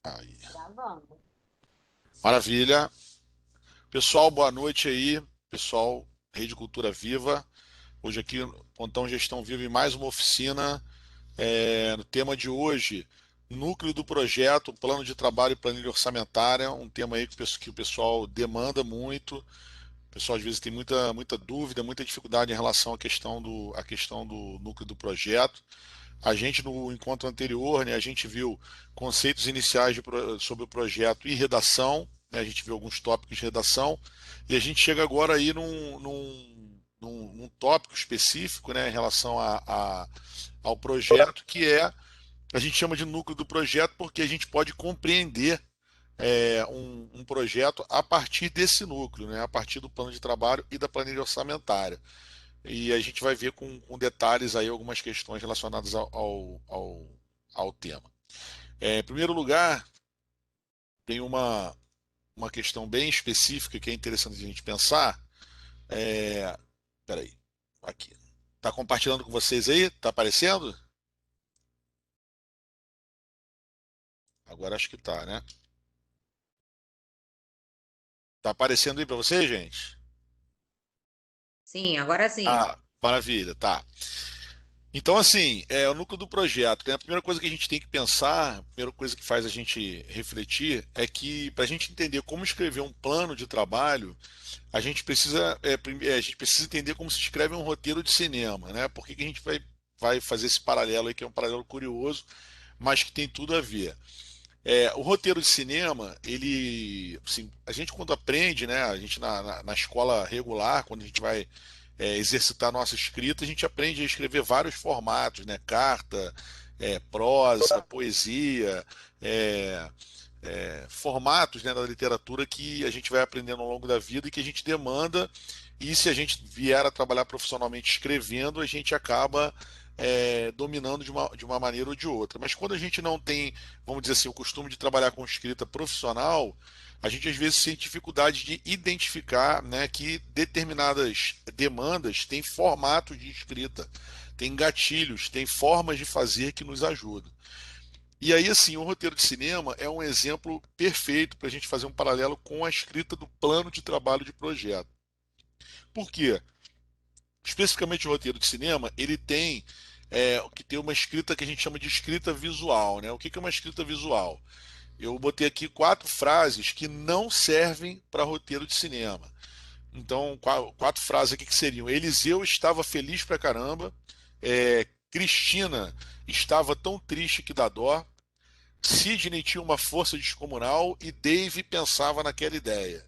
Aí. Gravando. Maravilha. Pessoal, boa noite aí. Pessoal, Rede Cultura Viva. Hoje aqui, Pontão Gestão Viva em mais uma oficina. No tema de hoje, núcleo do projeto, plano de trabalho e planilha orçamentária. Um tema aí que o pessoal demanda muito. O pessoal às vezes tem muita dúvida, muita dificuldade em relação à questão do núcleo do projeto. A gente no encontro anterior, né, a gente viu conceitos iniciais sobre o projeto e redação, né, a gente viu alguns tópicos de redação, e a gente chega agora aí num tópico específico, né, em relação ao projeto, que a gente chama de núcleo do projeto, porque a gente pode compreender um projeto a partir desse núcleo, né, a partir do plano de trabalho e da planilha orçamentária. E a gente vai ver com detalhes aí algumas questões relacionadas ao tema. Em primeiro lugar, tem uma questão bem específica que é interessante a gente pensar. É, peraí, aqui. Tá compartilhando com vocês aí? Tá aparecendo? Agora acho que tá, né? Tá aparecendo aí para vocês, gente? Sim, agora sim. Ah, maravilha, tá. Então, assim, é o núcleo do projeto, né? A primeira coisa que a gente tem que pensar, a primeira coisa que faz a gente refletir, é que para a gente entender como escrever um plano de trabalho, a gente precisa entender como se escreve um roteiro de cinema, né? Por que que a gente vai fazer esse paralelo aí, que é um paralelo curioso, mas que tem tudo a ver. O roteiro de cinema, ele, assim, a gente quando aprende, né? A gente na escola regular, quando a gente vai exercitar a nossa escrita, a gente aprende a escrever vários formatos, né? Carta, prosa, poesia, é, formatos, né, da literatura que a gente vai aprendendo ao longo da vida e que a gente demanda. E se a gente vier a trabalhar profissionalmente escrevendo, a gente acaba dominando de uma maneira ou de outra. Mas quando a gente não tem, vamos dizer assim, o costume de trabalhar com escrita profissional, a gente às vezes tem dificuldade de identificar, né, que determinadas demandas têm formatos de escrita, têm gatilhos, têm formas de fazer que nos ajudam. E aí, assim, o roteiro de cinema é um exemplo perfeito para a gente fazer um paralelo com a escrita do plano de trabalho de projeto. Por quê? Especificamente o roteiro de cinema, ele tem que ter uma escrita que a gente chama de escrita visual, né? O que é uma escrita visual? Eu botei aqui quatro frases que não servem para roteiro de cinema. Então, quatro frases aqui que seriam: Eliseu estava feliz pra caramba, Cristina estava tão triste que dá dó, Sidney tinha uma força descomunal e Dave pensava naquela ideia.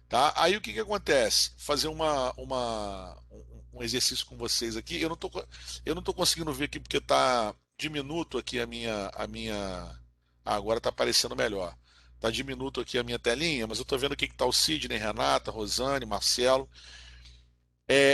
Tá? Aí o que que acontece? Fazer um exercício com vocês aqui. Eu não tô conseguindo ver aqui porque tá diminuto aqui agora tá aparecendo melhor. Tá diminuto aqui a minha telinha, mas eu tô vendo aqui que tá o Sidney, Renata, Rosane, Marcelo.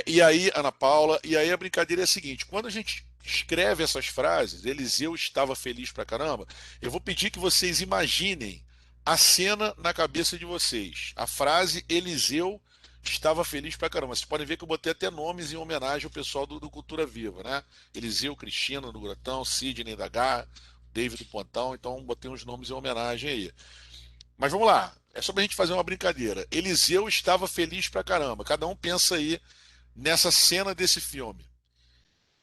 E aí, Ana Paula, e aí a brincadeira é a seguinte: quando a gente escreve essas frases, Eliseu estava feliz pra caramba, eu vou pedir que vocês imaginem a cena na cabeça de vocês. A frase Eliseu estava feliz pra caramba. Vocês podem ver que eu botei até nomes em homenagem ao pessoal do Cultura Viva, né? Eliseu, Cristina do Grotão, Sidney da Garra, David do Pontão, então botei uns nomes em homenagem aí. Mas vamos lá, é só pra gente fazer uma brincadeira. Eliseu estava feliz pra caramba. Cada um pensa aí nessa cena desse filme.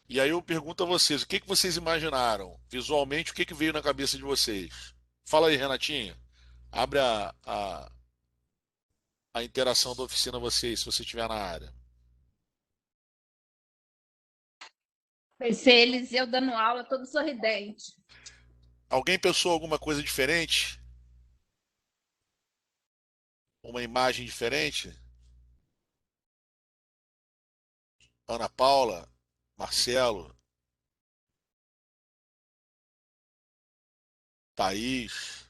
E aí eu pergunto a vocês, o que que vocês imaginaram? Visualmente, o que que veio na cabeça de vocês? Fala aí, Renatinha. Abre a interação da oficina vocês, se você estiver na área. Vai ser eles eu dando aula todo sorridente. Alguém pensou alguma coisa diferente? Uma imagem diferente? Ana Paula, Marcelo, Thaís.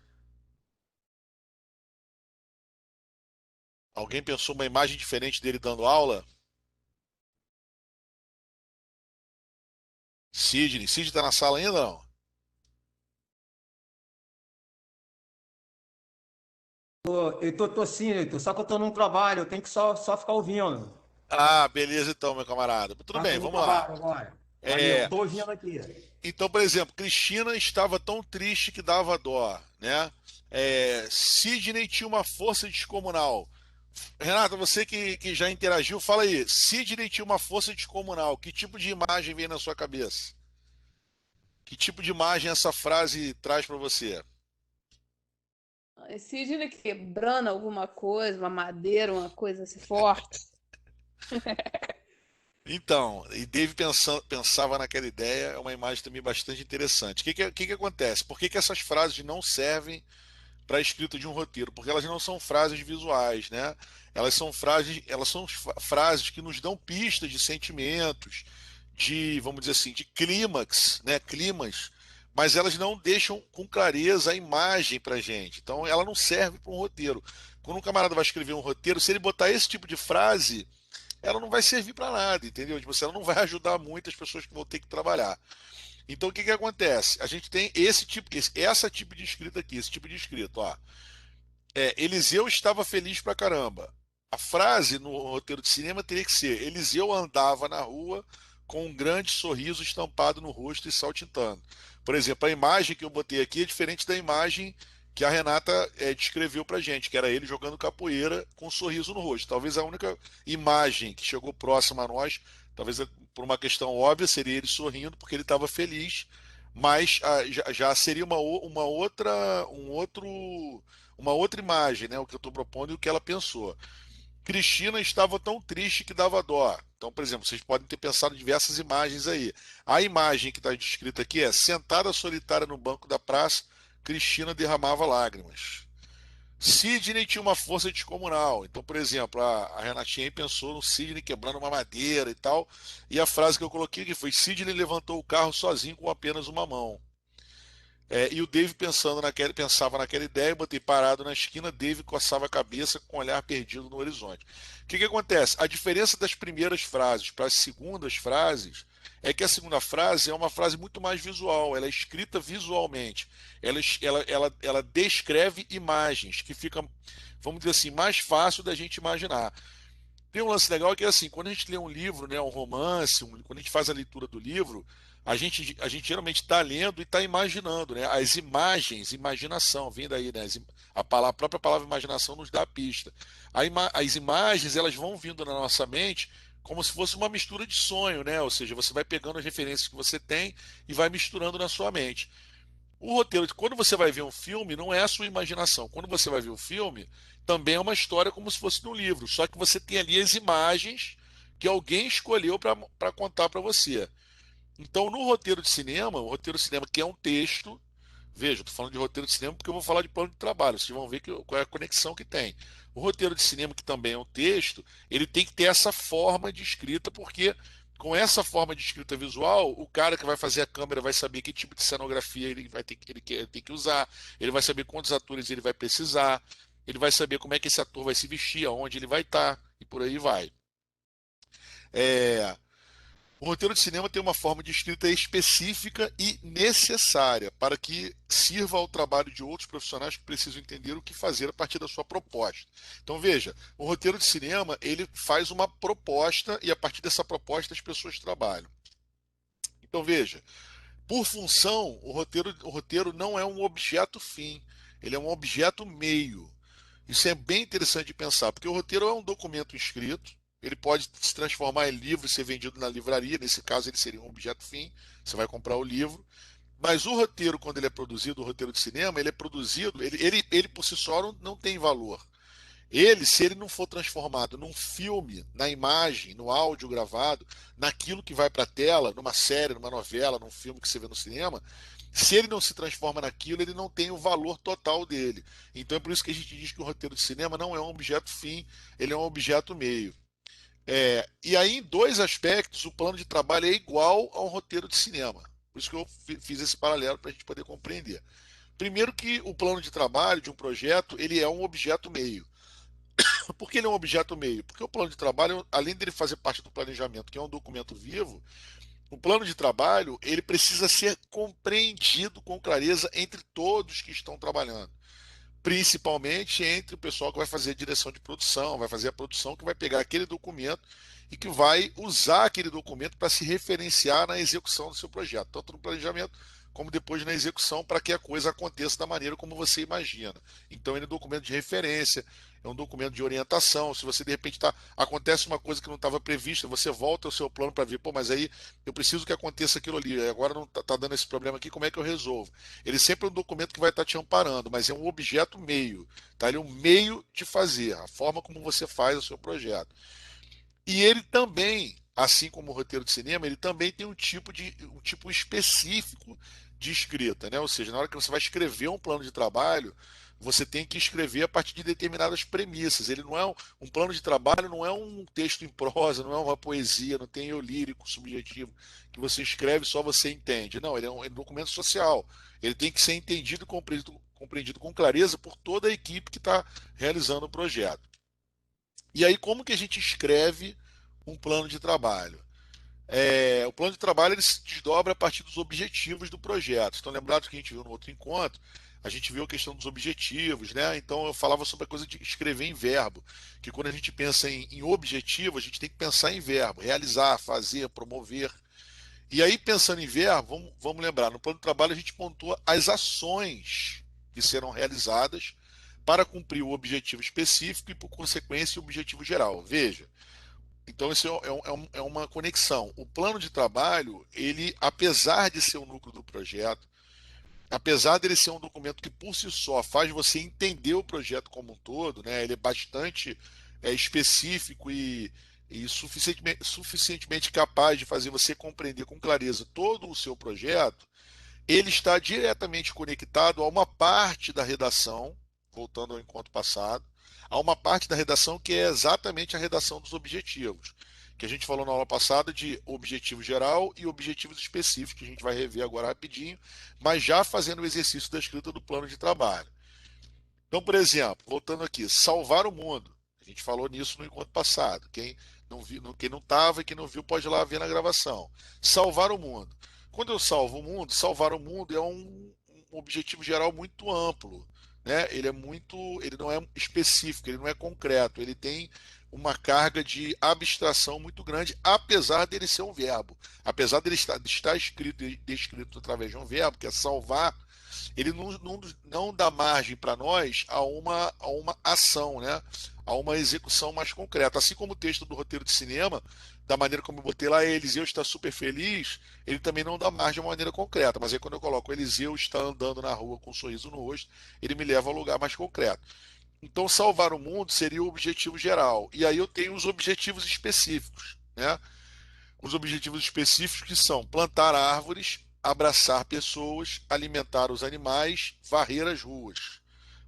Alguém pensou uma imagem diferente dele dando aula? Sidney. Sidney tá na sala ainda não? Eu tô sim, Heitor, só que eu tô num trabalho, eu tenho que só ficar ouvindo. Ah, beleza então, meu camarada. Tudo Tá, tô bem, no vamos lá. trabalho agora. Valeu, É, tô ouvindo aqui. Então, por exemplo, Cristina estava tão triste que dava dó, né? Sidney tinha uma força descomunal. Renata, você que já interagiu, fala aí. Sidney tinha uma força descomunal. Que tipo de imagem vem na sua cabeça? Que tipo de imagem essa frase traz para você? Sidney quebrando alguma coisa, uma madeira, uma coisa assim forte. Então, e Dave pensava naquela ideia, é uma imagem também bastante interessante. O que acontece? Por que essas frases não servem para a escrita de um roteiro? Porque elas não são frases visuais, né? Elas são frases que nos dão pistas de sentimentos, de, vamos dizer assim, de clímax, né? Climas, mas elas não deixam com clareza a imagem para gente. Então, ela não serve para um roteiro. Quando um camarada vai escrever um roteiro, se ele botar esse tipo de frase, ela não vai servir para nada, entendeu? Tipo, assim, ela não vai ajudar muito as pessoas que vão ter que trabalhar. Então, o que acontece? A gente tem essa tipo de escrita aqui, esse tipo de escrita, ó. Eliseu estava feliz pra caramba. A frase no roteiro de cinema teria que ser: Eliseu andava na rua com um grande sorriso estampado no rosto e saltitando. Por exemplo, a imagem que eu botei aqui é diferente da imagem que a Renata descreveu pra gente, que era ele jogando capoeira com um sorriso no rosto. Talvez a única imagem que chegou próxima a nós, talvez por uma questão óbvia, seria ele sorrindo porque ele estava feliz, mas já seria uma outra imagem, né? O que eu estou propondo e o que ela pensou. Cristina estava tão triste que dava dó. Então, por exemplo, vocês podem ter pensado em diversas imagens aí. A imagem que está descrita aqui é: sentada solitária no banco da praça, Cristina derramava lágrimas. Sidney tinha uma força descomunal. Então, por exemplo, a Renatinha aí pensou no Sidney quebrando uma madeira e tal. E a frase que eu coloquei aqui foi: Sidney levantou o carro sozinho com apenas uma mão. E o Dave pensava naquela ideia, eu botei parado na esquina, Dave coçava a cabeça com o olhar perdido no horizonte. O que acontece? A diferença das primeiras frases para as segundas frases é que a segunda frase é uma frase muito mais visual, ela é escrita visualmente. Ela descreve imagens, que fica, vamos dizer assim, mais fácil da gente imaginar. Tem um lance legal que é assim, quando a gente lê um livro, né, um romance, quando a gente faz a leitura do livro, a gente geralmente está lendo e está imaginando, né? As imagens, imaginação, vem daí, né? A própria palavra imaginação nos dá a pista. As imagens, elas vão vindo na nossa mente como se fosse uma mistura de sonho, né? Ou seja, você vai pegando as referências que você tem e vai misturando na sua mente. O roteiro, quando você vai ver um filme, não é a sua imaginação. Quando você vai ver o filme, também é uma história como se fosse no livro, só que você tem ali as imagens que alguém escolheu para contar para você. Então, no roteiro de cinema, o roteiro de cinema que é um texto, veja, estou falando de roteiro de cinema porque eu vou falar de plano de trabalho, vocês vão ver qual é a conexão que tem. O roteiro de cinema, que também é um texto, ele tem que ter essa forma de escrita, porque com essa forma de escrita visual, o cara que vai fazer a câmera vai saber que tipo de cenografia ele tem que usar, ele vai saber quantos atores ele vai precisar, ele vai saber como é que esse ator vai se vestir, aonde ele vai estar, e por aí vai. É, o roteiro de cinema tem uma forma de escrita específica e necessária para que sirva ao trabalho de outros profissionais que precisam entender o que fazer a partir da sua proposta. Então veja, o roteiro de cinema ele faz uma proposta e a partir dessa proposta as pessoas trabalham. Então veja, por função, o roteiro não é um objeto fim, ele é um objeto meio. Isso é bem interessante de pensar, porque o roteiro é um documento escrito, ele pode se transformar em livro e ser vendido na livraria, nesse caso ele seria um objeto fim, você vai comprar o livro, mas o roteiro, quando ele é produzido, o roteiro de cinema, ele é produzido, ele por si só não tem valor. Ele, se ele não for transformado num filme, na imagem, no áudio gravado, naquilo que vai para a tela, numa série, numa novela, num filme que você vê no cinema, se ele não se transforma naquilo, ele não tem o valor total dele. Então é por isso que a gente diz que o roteiro de cinema não é um objeto fim, ele é um objeto meio. E aí, em dois aspectos, o plano de trabalho é igual ao roteiro de cinema. Por isso que eu fiz esse paralelo para a gente poder compreender. Primeiro que o plano de trabalho de um projeto, ele é um objeto meio. Por que ele é um objeto meio? Porque o plano de trabalho, além dele fazer parte do planejamento, que é um documento vivo, o plano de trabalho ele precisa ser compreendido com clareza entre todos que estão trabalhando. principalmente entre o pessoal que vai fazer a direção de produção, vai fazer a produção, que vai pegar aquele documento e que vai usar aquele documento para se referenciar na execução do seu projeto, tanto no planejamento como depois na execução, para que a coisa aconteça da maneira como você imagina. Então, ele é um documento de referência, é um documento de orientação. Se você de repente acontece uma coisa que não estava prevista, você volta ao seu plano para ver, pô, mas aí eu preciso que aconteça aquilo ali, agora não está dando esse problema aqui, como é que eu resolvo? Ele sempre é um documento que vai estar te amparando, mas é um objeto meio, tá? Ele é um meio de fazer, a forma como você faz o seu projeto. E ele também, assim como o roteiro de cinema, ele também tem um tipo específico de escrita, né? Ou seja, na hora que você vai escrever um plano de trabalho, você tem que escrever a partir de determinadas premissas. Ele não é um plano de trabalho, não é um texto em prosa, não é uma poesia, não tem eu lírico, subjetivo, que você escreve só você entende. Não, ele é um documento social. Ele tem que ser entendido e compreendido com clareza por toda a equipe que está realizando o projeto. E aí, como que a gente escreve um plano de trabalho? O plano de trabalho ele se desdobra a partir dos objetivos do projeto. Então, lembrado que a gente viu no outro encontro, a gente viu a questão dos objetivos, né? Então, eu falava sobre a coisa de escrever em verbo, que quando a gente pensa em objetivo, a gente tem que pensar em verbo, realizar, fazer, promover. E aí, pensando em verbo, vamos lembrar, no plano de trabalho a gente pontua as ações que serão realizadas para cumprir o objetivo específico e, por consequência, o objetivo geral. Veja, então isso é uma conexão. O plano de trabalho, ele, apesar de ser o núcleo do projeto, apesar dele ser um documento que por si só faz você entender o projeto como um todo, né, ele é bastante específico e suficientemente capaz de fazer você compreender com clareza todo o seu projeto, ele está diretamente conectado a uma parte da redação, voltando ao encontro passado, a uma parte da redação que é exatamente a redação dos objetivos, que a gente falou na aula passada de objetivo geral e objetivos específicos, que a gente vai rever agora rapidinho, mas já fazendo o exercício da escrita do plano de trabalho. Então, por exemplo, voltando aqui, salvar o mundo. A gente falou nisso no encontro passado. Quem não estava e quem não viu pode ir lá ver na gravação. Salvar o mundo. Quando eu salvo o mundo, salvar o mundo é um objetivo geral muito amplo, né? Ele não é específico, ele não é concreto, ele tem uma carga de abstração muito grande, apesar dele ser um verbo. Apesar dele estar escrito e descrito através de um verbo, que é salvar, ele não dá margem para nós a uma ação, né? A uma execução mais concreta. Assim como o texto do roteiro de cinema, da maneira como eu botei lá, Eliseu está super feliz, ele também não dá margem a uma maneira concreta. Mas aí quando eu coloco Eliseu está andando na rua com um sorriso no rosto, ele me leva ao lugar mais concreto. Então, salvar o mundo seria o objetivo geral. E aí eu tenho os objetivos específicos, né? Os objetivos específicos que são plantar árvores, abraçar pessoas, alimentar os animais, varrer as ruas.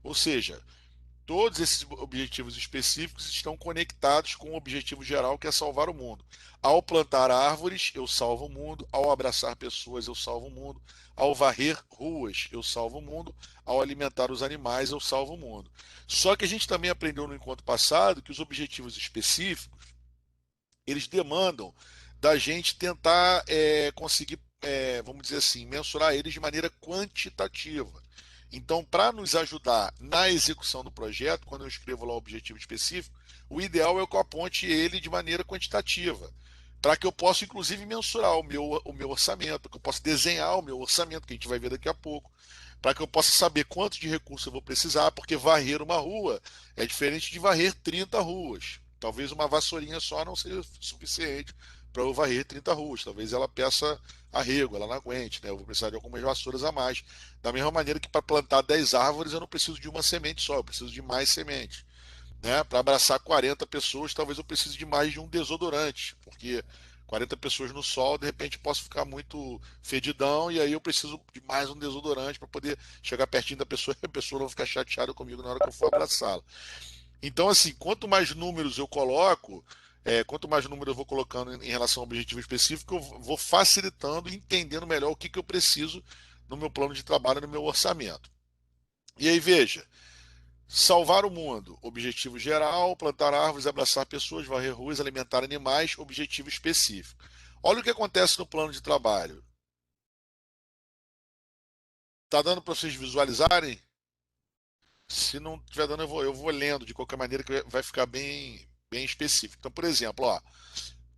Ou seja, todos esses objetivos específicos estão conectados com o objetivo geral que é salvar o mundo. Ao plantar árvores, eu salvo o mundo. Ao abraçar pessoas, eu salvo o mundo. Ao varrer ruas, eu salvo o mundo. Ao alimentar os animais, eu salvo o mundo. Só que a gente também aprendeu no encontro passado que os objetivos específicos eles demandam da gente tentar conseguir, vamos dizer assim, mensurar eles de maneira quantitativa. Então, para nos ajudar na execução do projeto, quando eu escrevo lá o objetivo específico, o ideal é que eu aponte ele de maneira quantitativa, para que eu possa, inclusive, mensurar o meu orçamento, que eu possa desenhar o meu orçamento, que a gente vai ver daqui a pouco, para que eu possa saber quanto de recurso eu vou precisar, porque varrer uma rua é diferente de varrer 30 ruas. Talvez uma vassourinha só não seja suficiente para eu varrer 30 ruas. Talvez ela peça arrego, ela não aguente, né? Eu vou precisar de algumas vassouras a mais. Da mesma maneira que para plantar 10 árvores eu não preciso de uma semente só, eu preciso de mais sementes. Né? Para abraçar 40 pessoas, talvez eu precise de mais de um desodorante, porque 40 pessoas no sol, de repente posso ficar muito fedidão e aí eu preciso de mais um desodorante para poder chegar pertinho da pessoa e a pessoa não ficar chateada comigo na hora que eu for abraçá-la. Então, assim, quanto mais números eu coloco, quanto mais números eu vou colocando em relação ao objetivo específico, eu vou facilitando e entendendo melhor o que eu preciso no meu plano de trabalho, no meu orçamento. E aí, veja, salvar o mundo, objetivo geral, plantar árvores, abraçar pessoas, varrer ruas, alimentar animais, objetivo específico. Olha o que acontece no plano de trabalho. Tá dando para vocês visualizarem? Se não estiver dando, eu vou lendo de qualquer maneira que vai ficar bem específico. Então, por exemplo, ó,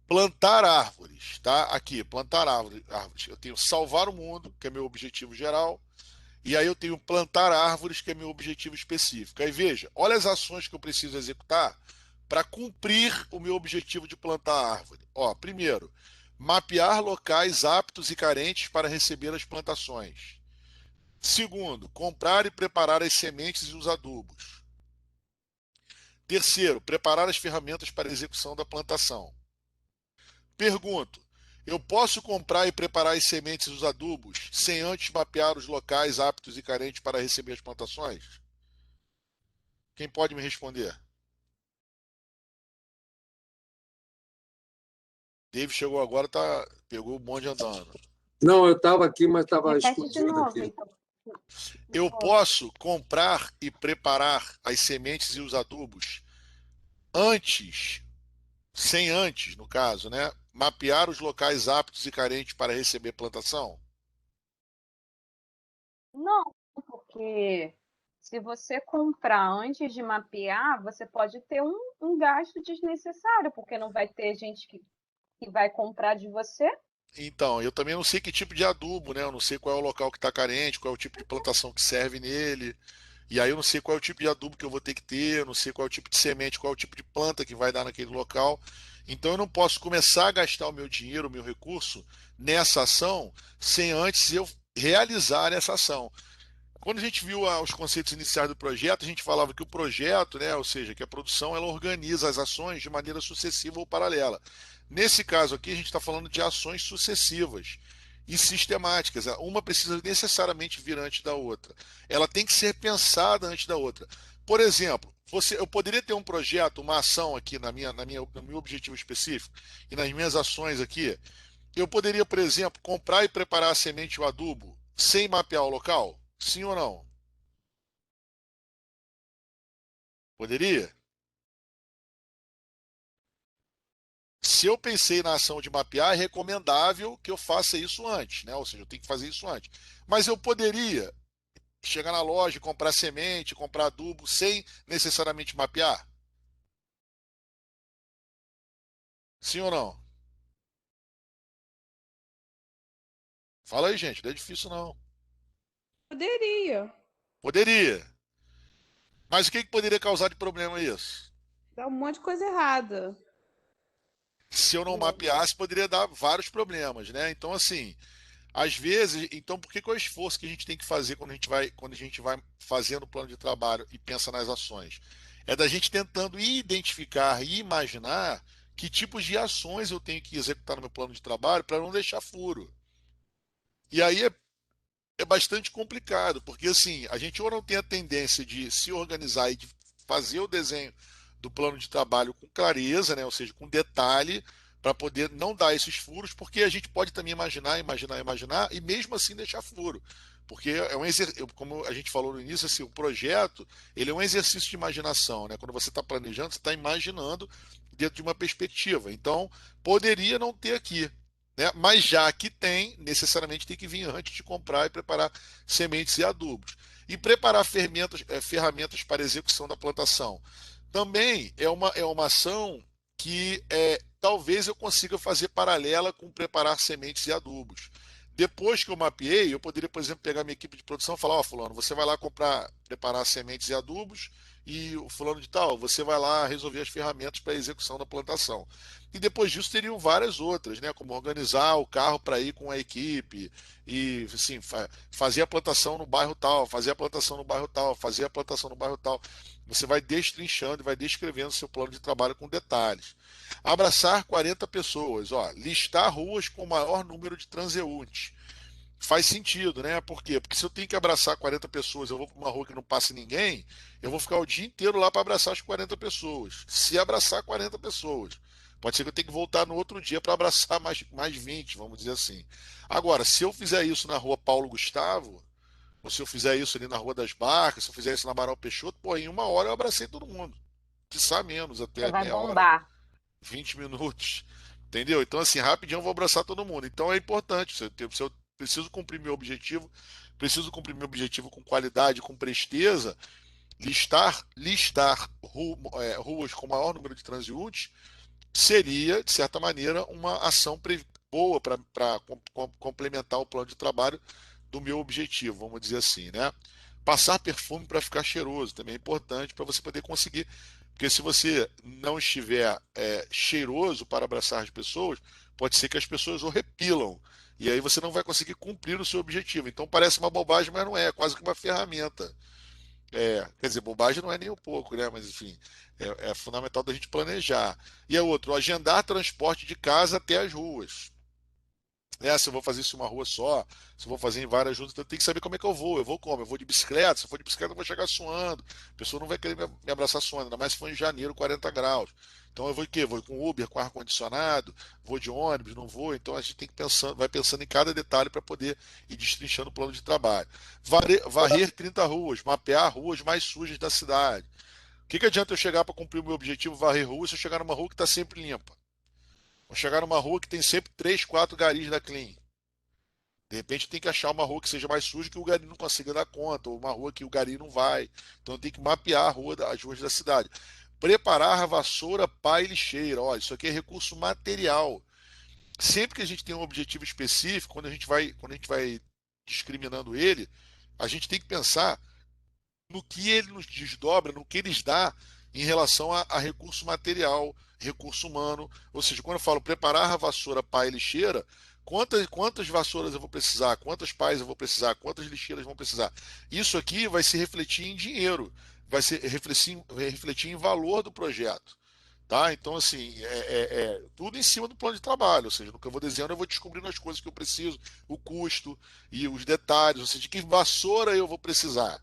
plantar árvores, tá? Aqui, plantar árvores. Eu tenho salvar o mundo, que é meu objetivo geral, e aí eu tenho plantar árvores, que é meu objetivo específico. Aí veja, olha as ações que eu preciso executar para cumprir o meu objetivo de plantar árvore. Ó, primeiro, mapear locais aptos e carentes para receber as plantações. Segundo, comprar e preparar as sementes e os adubos. Terceiro, preparar as ferramentas para a execução da plantação. Pergunto: eu posso comprar e preparar as sementes e os adubos sem antes mapear os locais aptos e carentes para receber as plantações? Quem pode me responder? Dave chegou agora, tá, pegou o bonde andando. Não, eu estava aqui, mas estava Repete de escondido novo, aqui. então. Eu posso comprar e preparar as sementes e os adubos antes, sem antes, no caso, né? Mapear os locais aptos e carentes para receber plantação? Não, porque se você comprar antes de mapear, você pode ter um gasto desnecessário, porque não vai ter gente que vai comprar de você. Então, eu também não sei que tipo de adubo, né? Eu não sei qual é o local que está carente, qual é o tipo de plantação que serve nele. E aí eu não sei qual é o tipo de adubo que eu vou ter que ter, eu não sei qual é o tipo de semente, qual é o tipo de planta que vai dar naquele local. Então eu não posso começar a gastar o meu dinheiro, o meu recurso nessa ação sem antes eu realizar essa ação. Quando a gente viu os conceitos iniciais do projeto, a gente falava que o projeto, né, ou seja, que a produção ela organiza as ações de maneira sucessiva ou paralela. Nesse caso aqui, a gente está falando de ações sucessivas e sistemáticas. Uma precisa necessariamente vir antes da outra. Ela tem que ser pensada antes da outra. Por exemplo, eu poderia ter um projeto, uma ação aqui no meu objetivo específico e nas minhas ações aqui. Eu poderia, por exemplo, comprar e preparar a semente e o adubo sem mapear o local? Sim ou não? Poderia? Se eu pensei na ação de mapear, é recomendável que eu faça isso antes, né? Ou seja, eu tenho que fazer isso antes. Mas eu poderia chegar na loja e comprar semente, comprar adubo, sem necessariamente mapear? Sim ou não? Fala aí, gente, não é difícil não. Poderia Poderia. Mas o que poderia causar de problema isso? dar um monte de coisa errada. Se eu não mapeasse, poderia dar vários problemas, né? Então, assim, às vezes, então por que é o esforço que a gente tem que fazer quando a gente vai fazendo o plano de trabalho e pensa nas ações? É da gente tentando identificar e imaginar que tipos de ações eu tenho que executar no meu plano de trabalho para não deixar furo. E aí é bastante complicado, porque assim, a gente ou não tem a tendência de se organizar e de fazer o desenho do plano de trabalho com clareza, né? Ou seja, com detalhe, para poder não dar esses furos, porque a gente pode também imaginar, e mesmo assim deixar furo. Porque é um como a gente falou no início, assim, o projeto ele é um exercício de imaginação, né? Quando você está planejando, você está imaginando dentro de uma perspectiva. Então, poderia não ter aqui, né? Mas já que tem, necessariamente tem que vir antes de comprar e preparar sementes e adubos. E preparar ferramentas para execução da plantação. Também é uma ação que talvez eu consiga fazer paralela com preparar sementes e adubos. Depois que eu mapeei, eu poderia, por exemplo, pegar minha equipe de produção e falar: Ó, fulano, você vai lá preparar sementes e adubos, e o fulano de tal, você vai lá resolver as ferramentas para a execução da plantação. E depois disso teriam várias outras, né? Como organizar o carro para ir com a equipe e assim, fazer a plantação no bairro tal, fazer a plantação no bairro tal, fazer a plantação no bairro tal. Você vai destrinchando e vai descrevendo seu plano de trabalho com detalhes. Abraçar 40 pessoas, ó, listar ruas com o maior número de transeuntes. Faz sentido, né? Por quê? Porque se eu tenho que abraçar 40 pessoas, eu vou para uma rua que não passe ninguém, eu vou ficar o dia inteiro lá para abraçar as 40 pessoas. Se abraçar 40 pessoas. Pode ser que eu tenha que voltar no outro dia para abraçar mais 20, vamos dizer assim. Agora, se eu fizer isso na rua Paulo Gustavo, ou se eu fizer isso ali na Rua das Barcas, se eu fizer isso na Amaral Peixoto, pô, em uma hora eu abracei todo mundo. Quiçá menos, Você até vai meia hora, bombar. 20 minutos. Entendeu? Então, assim, rapidinho eu vou abraçar todo mundo. Então é importante. Se eu preciso cumprir meu objetivo com qualidade, com presteza, listar ruas com maior número de transeuntes seria, de certa maneira, uma ação boa para complementar o plano de trabalho do meu objetivo, vamos dizer assim, né? Passar perfume para ficar cheiroso também é importante para você poder conseguir, porque se você não estiver cheiroso para abraçar as pessoas, pode ser que as pessoas o repilam. E aí você não vai conseguir cumprir o seu objetivo. Então parece uma bobagem, mas não é, é quase que uma ferramenta. Quer dizer, bobagem não é nem um pouco, né? Mas enfim, é fundamental da gente planejar. E é outro, agendar transporte de casa até as ruas. Se eu vou fazer isso em uma rua só, se eu vou fazer em várias juntas, então eu tenho que saber como é que eu vou. Eu vou como? Eu vou de bicicleta. Se eu for de bicicleta, eu vou chegar suando. A pessoa não vai querer me abraçar suando, ainda mais se for em janeiro, 40 graus. Então eu vou o quê? Vou com Uber, com ar-condicionado, vou de ônibus, não vou. Então a gente tem que pensar, vai pensando em cada detalhe para poder ir destrinchando o plano de trabalho. Varrer 30 ruas, mapear ruas mais sujas da cidade. O que adianta eu chegar para cumprir o meu objetivo, varrer ruas, se eu chegar numa rua que está sempre limpa? Vou chegar numa rua que tem sempre 3, 4 garis da Clean. De repente tem que achar uma rua que seja mais suja que o gari não consiga dar conta, ou uma rua que o gari não vai. Então tem que mapear as ruas da cidade. Preparar a vassoura, pá e lixeira. Olha, isso aqui é recurso material. Sempre que a gente tem um objetivo específico, quando a gente vai discriminando ele, a gente tem que pensar no que ele nos desdobra, no que eles dá em relação a recurso material, recurso humano. Ou seja, quando eu falo preparar a vassoura, pá e lixeira, quantas vassouras eu vou precisar, quantas pás eu vou precisar, quantas lixeiras vão precisar. Isso aqui vai se refletir em dinheiro, vai se refletir em valor do projeto. Tá? Então, assim, tudo em cima do plano de trabalho. Ou seja, no que eu vou desenhando, eu vou descobrindo as coisas que eu preciso, o custo e os detalhes. Ou seja, de que vassoura eu vou precisar.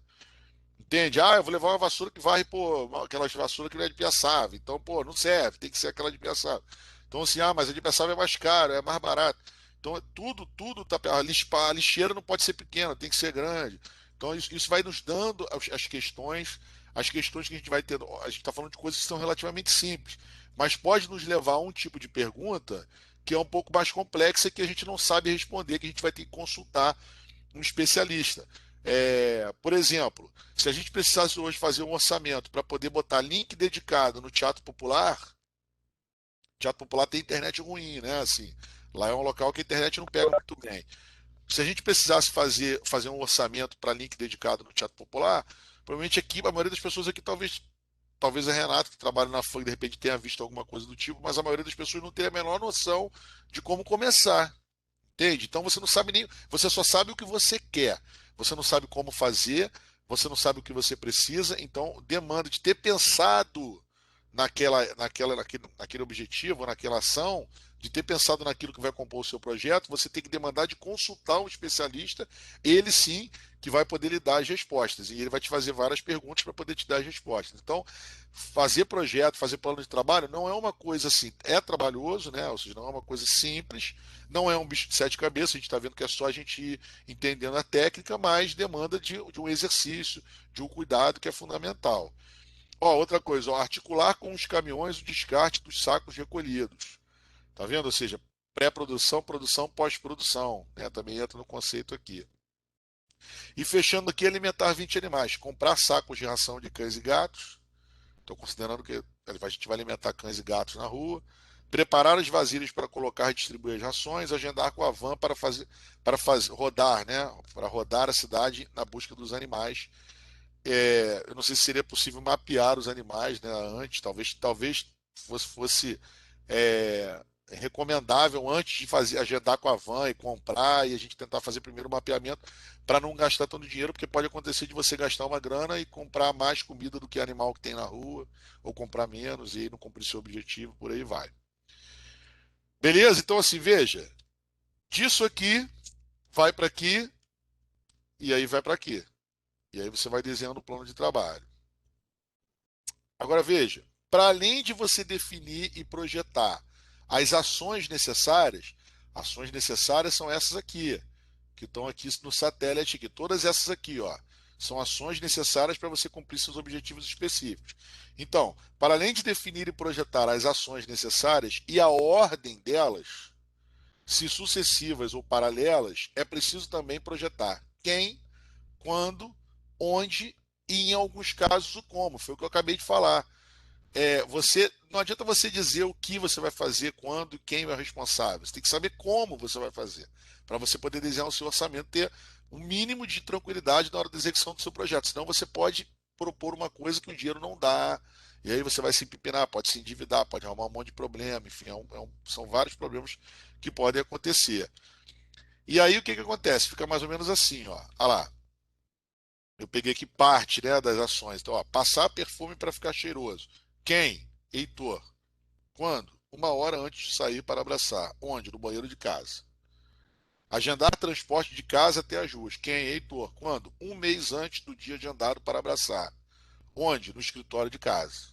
Entende? Eu vou levar uma vassoura que varre, pô, aquelas vassouras que não é de piaçava. Então, pô, não serve, tem que ser aquela de piaçava. Então, assim, mas a de piaçava é mais caro, é mais barato. Então, tudo tá. A lixeira não pode ser pequena, tem que ser grande. Então, isso vai nos dando as questões que a gente vai tendo. A gente está falando de coisas que são relativamente simples, mas pode nos levar a um tipo de pergunta que é um pouco mais complexa, que a gente não sabe responder, que a gente vai ter que consultar um especialista. Por exemplo, se a gente precisasse hoje fazer um orçamento para poder botar link dedicado no Teatro Popular tem internet ruim, né? Assim, lá é um local que a internet não pega muito bem. Se a gente precisasse fazer um orçamento para link dedicado no Teatro Popular, provavelmente aqui, a maioria das pessoas aqui, talvez a Renata, que trabalha na FAM, de repente tenha visto alguma coisa do tipo, mas a maioria das pessoas não tem a menor noção de como começar. Entende? Então você não sabe nem. Você só sabe o que você quer. Você não sabe como fazer, você não sabe o que você precisa, então demanda de ter pensado naquele objetivo, naquela ação, de ter pensado naquilo que vai compor o seu projeto, você tem que demandar de consultar um especialista, ele sim que vai poder lhe dar as respostas. E ele vai te fazer várias perguntas para poder te dar as respostas. Então, fazer projeto, fazer plano de trabalho não é uma coisa assim, é trabalhoso, né? Ou seja, não é uma coisa simples, não é um bicho de sete cabeças, a gente está vendo que é só a gente ir entendendo a técnica, mas demanda de um exercício, de um cuidado que é fundamental. Outra coisa, articular com os caminhões o descarte dos sacos recolhidos. Tá vendo? Ou seja, pré-produção, produção, pós-produção, né? Também entra no conceito aqui. E fechando aqui, alimentar 20 animais. Comprar sacos de ração de cães e gatos. Estou considerando que a gente vai alimentar cães e gatos na rua. Preparar as vasilhas para colocar e distribuir as rações. Agendar com a van para rodar, né? Para rodar a cidade na busca dos animais. Eu não sei se seria possível mapear os animais, né, antes, talvez fosse recomendável antes de agendar com a van e comprar e a gente tentar fazer primeiro o mapeamento para não gastar tanto dinheiro, porque pode acontecer de você gastar uma grana e comprar mais comida do que animal que tem na rua, ou comprar menos e aí não cumprir seu objetivo, por aí vai. Beleza? Então assim, veja, disso aqui vai para aqui e aí vai para aqui. E aí você vai desenhando o plano de trabalho. Agora veja, para além de você definir e projetar as ações necessárias são essas aqui, que estão aqui no satélite aqui. Todas essas aqui, ó, são ações necessárias para você cumprir seus objetivos específicos. Então, para além de definir e projetar as ações necessárias e a ordem delas, se sucessivas ou paralelas, é preciso também projetar quem, quando, onde e, em alguns casos, o como. Foi o que eu acabei de falar. Não adianta você dizer o que você vai fazer, quando e quem é o responsável. Você tem que saber como você vai fazer, para você poder desenhar o seu orçamento, ter um mínimo de tranquilidade na hora da execução do seu projeto. Senão você pode propor uma coisa que o dinheiro não dá, e aí você vai se empipinar, pode se endividar, pode arrumar um monte de problema, enfim, são vários problemas que podem acontecer. E aí o que acontece? Fica mais ou menos assim, ó. Olha lá. Eu peguei aqui parte, né, das ações. Então, ó, passar perfume para ficar cheiroso. Quem? Heitor. Quando? 1 hora antes de sair para abraçar. Onde? No banheiro de casa. Agendar transporte de casa até as ruas. Quem? Heitor. Quando? 1 mês antes do dia agendado para abraçar. Onde? No escritório de casa.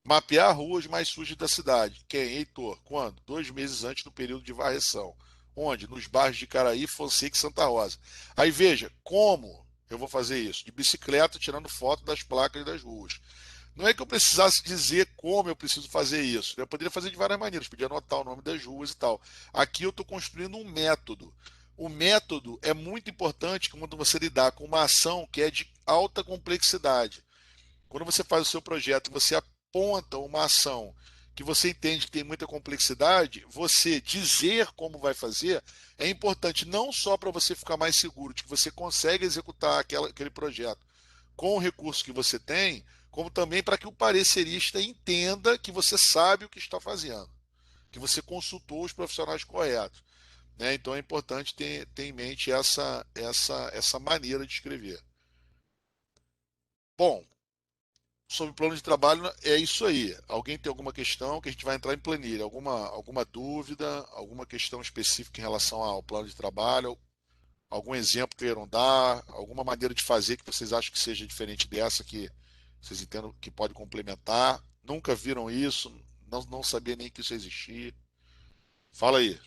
Mapear ruas mais sujas da cidade. Quem? Heitor. Quando? 2 meses antes do período de varreção. Onde? Nos bairros de Caraí, Fonseca e Santa Rosa. Aí veja, como eu vou fazer isso? De bicicleta, tirando foto das placas das ruas. Não é que eu precisasse dizer como eu preciso fazer isso. Eu poderia fazer de várias maneiras, podia anotar o nome das ruas e tal. Aqui eu estou construindo um método. O método é muito importante quando você lidar com uma ação que é de alta complexidade. Quando você faz o seu projeto e você aponta uma ação que você entende que tem muita complexidade, você dizer como vai fazer é importante não só para você ficar mais seguro de que você consegue executar aquele projeto com o recurso que você tem, como também para que o parecerista entenda que você sabe o que está fazendo, que você consultou os profissionais corretos. Né? Então é importante ter em mente essa maneira de escrever. Bom, sobre o plano de trabalho é isso aí. Alguém tem alguma questão que a gente vai entrar em planilha? Alguma dúvida, alguma questão específica em relação ao plano de trabalho? Algum exemplo que queiram dar? Alguma maneira de fazer que vocês acham que seja diferente dessa que vocês entendam que pode complementar? Nunca viram isso? Não sabia nem que isso existia? Fala aí.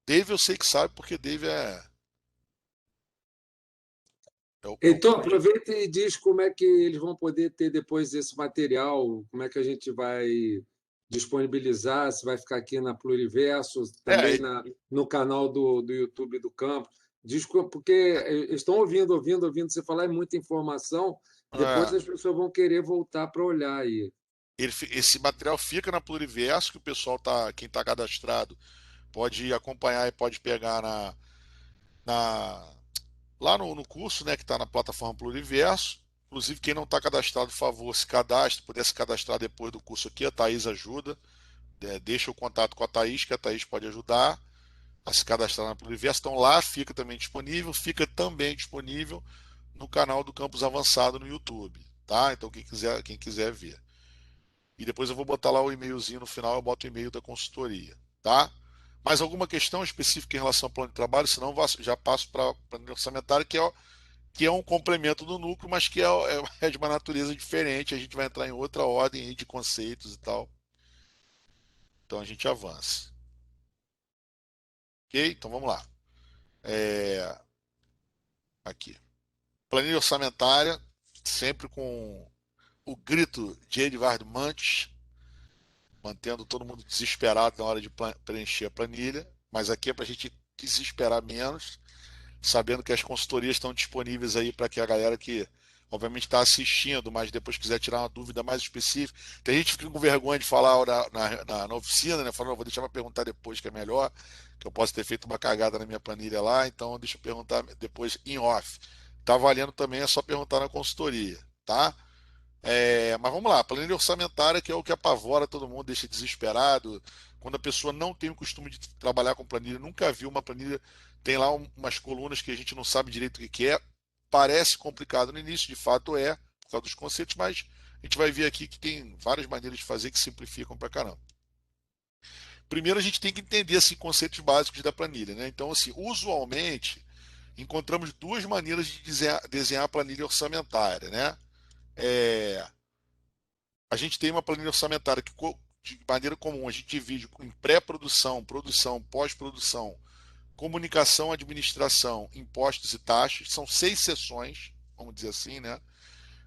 Dave eu sei que sabe porque Dave é o Então, cara. aproveita e diz como é que eles vão poder ter depois esse material, como é que a gente vai disponibilizar, se vai ficar aqui na Pluriverso, também É, no canal do YouTube do Campo. Diz, porque eles estão ouvindo você falar, é muita informação, depois é, as pessoas vão querer voltar para olhar aí. esse material fica na Pluriverso, que o pessoal quem está cadastrado pode acompanhar e pode pegar na, lá no curso, né, que está na plataforma Pluriverso. Inclusive, quem não está cadastrado, por favor, se cadastre. Puder se cadastrar depois do curso aqui, a Thaís ajuda. Deixa o contato com a Thaís, que a Thaís pode ajudar a se cadastrar na Pluriverso. Então, lá fica também disponível no canal do Campus Avançado no YouTube. Tá? Então, quem quiser ver. E depois eu vou botar lá o e-mailzinho no final, eu boto o e-mail da consultoria. Tá? Mais alguma questão específica em relação ao plano de trabalho? Senão, já passo para o plano orçamentário, que é um complemento do núcleo, mas que é de uma natureza diferente. A gente vai entrar em outra ordem aí de conceitos e tal. Então a gente avança. Ok? Então vamos lá. É, aqui. Planilha orçamentária, sempre com o grito de Eduardo Mantes, mantendo todo mundo desesperado na hora de preencher a planilha. Mas aqui é para a gente desesperar menos, sabendo que as consultorias estão disponíveis aí para que a galera que obviamente está assistindo, mas depois quiser tirar uma dúvida mais específica. Tem gente que fica com vergonha de falar na oficina, né? Falando, vou deixar para perguntar depois que é melhor, que eu posso ter feito uma cagada na minha planilha lá, então deixa eu perguntar depois em off. Tá valendo também, é só perguntar na consultoria, tá? Mas vamos lá, planilha orçamentária, que é o que apavora todo mundo, deixa desesperado. Quando a pessoa não tem o costume de trabalhar com planilha, nunca viu uma planilha, tem lá umas colunas que a gente não sabe direito o que é. Parece complicado no início, de fato é, por causa dos conceitos, mas a gente vai ver aqui que tem várias maneiras de fazer que simplificam pra caramba. Primeiro a gente tem que entender assim, conceitos básicos da planilha, né? Então, assim, usualmente encontramos duas maneiras de desenhar a planilha orçamentária, né? É, a gente tem uma planilha orçamentária que, de maneira comum, a gente divide em pré-produção, produção, pós-produção, comunicação, administração, impostos e taxas. São 6 seções, vamos dizer assim, né?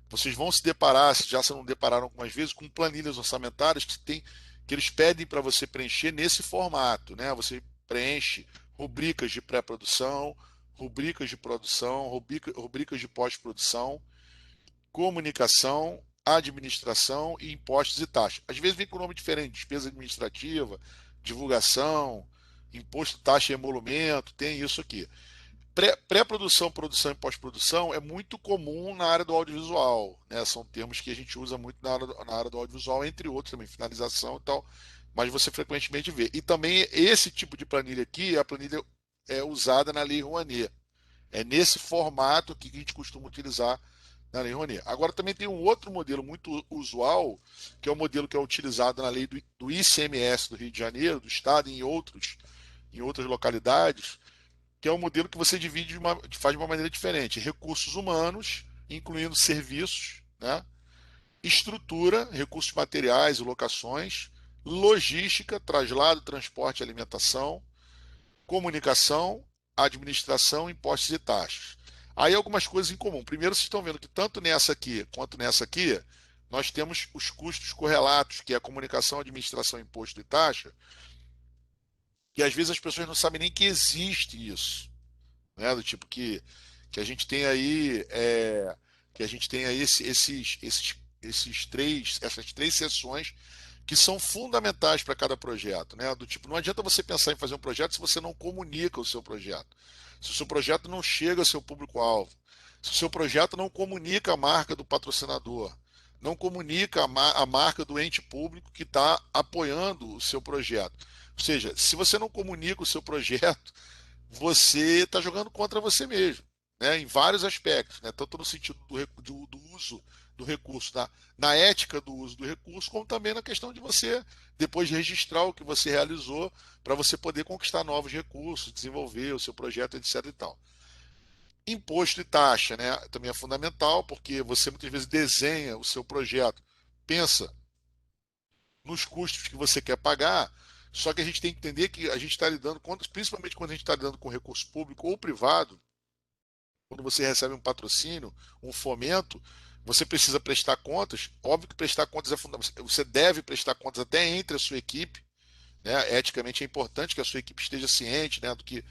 Vocês vão se deparar, se não depararam algumas vezes, com planilhas orçamentárias que eles pedem para você preencher nesse formato, né? Você preenche rubricas de pré-produção, rubricas de produção, rubricas de pós-produção, comunicação, administração e impostos e taxas. Às vezes vem com nome diferente, despesa administrativa, divulgação, imposto, taxa e emolumento, tem isso aqui. Pré-produção, produção e pós-produção é muito comum na área do audiovisual, né? São termos que a gente usa muito na área do audiovisual, entre outros também, finalização e tal, mas você frequentemente vê. E também esse tipo de planilha aqui, a planilha é usada na Lei Rouanet. É nesse formato que a gente costuma utilizar na Lei Rouanet. Agora também tem um outro modelo muito usual, que é o modelo que é utilizado na lei do ICMS do Rio de Janeiro, do Estado e em outras localidades, que é um modelo que você divide faz de uma maneira diferente. Recursos humanos, incluindo serviços, né? Estrutura, recursos materiais e locações, logística, traslado, transporte e alimentação, comunicação, administração, impostos e taxas. Aí algumas coisas em comum. Primeiro, vocês estão vendo que tanto nessa aqui quanto nessa aqui, nós temos os custos correlatos, que é a comunicação, administração, imposto e taxa, que às vezes as pessoas não sabem nem que existe isso, né? Do tipo que a gente tem aí essas três seções que são fundamentais para cada projeto, né? Do tipo, não adianta você pensar em fazer um projeto se você não comunica o seu projeto, se o seu projeto não chega ao seu público-alvo, se o seu projeto não comunica a marca do patrocinador, não comunica a marca do ente público que está apoiando o seu projeto. Ou seja, se você não comunica o seu projeto, você está jogando contra você mesmo, né? Em vários aspectos, né? Tanto no sentido do uso do recurso, na ética do uso do recurso, como também na questão de você, depois de registrar o que você realizou, para você poder conquistar novos recursos, desenvolver o seu projeto, etc. e tal. Imposto e taxa, né? Também é fundamental, porque você muitas vezes desenha o seu projeto, pensa nos custos que você quer pagar, só que a gente tem que entender que a gente está lidando, principalmente quando a gente está lidando com recurso público ou privado, quando você recebe um patrocínio, um fomento, você precisa prestar contas. Óbvio que prestar contas é fundamental. Você deve prestar contas até entre a sua equipe, né? Eticamente é importante que a sua equipe esteja ciente, né, do que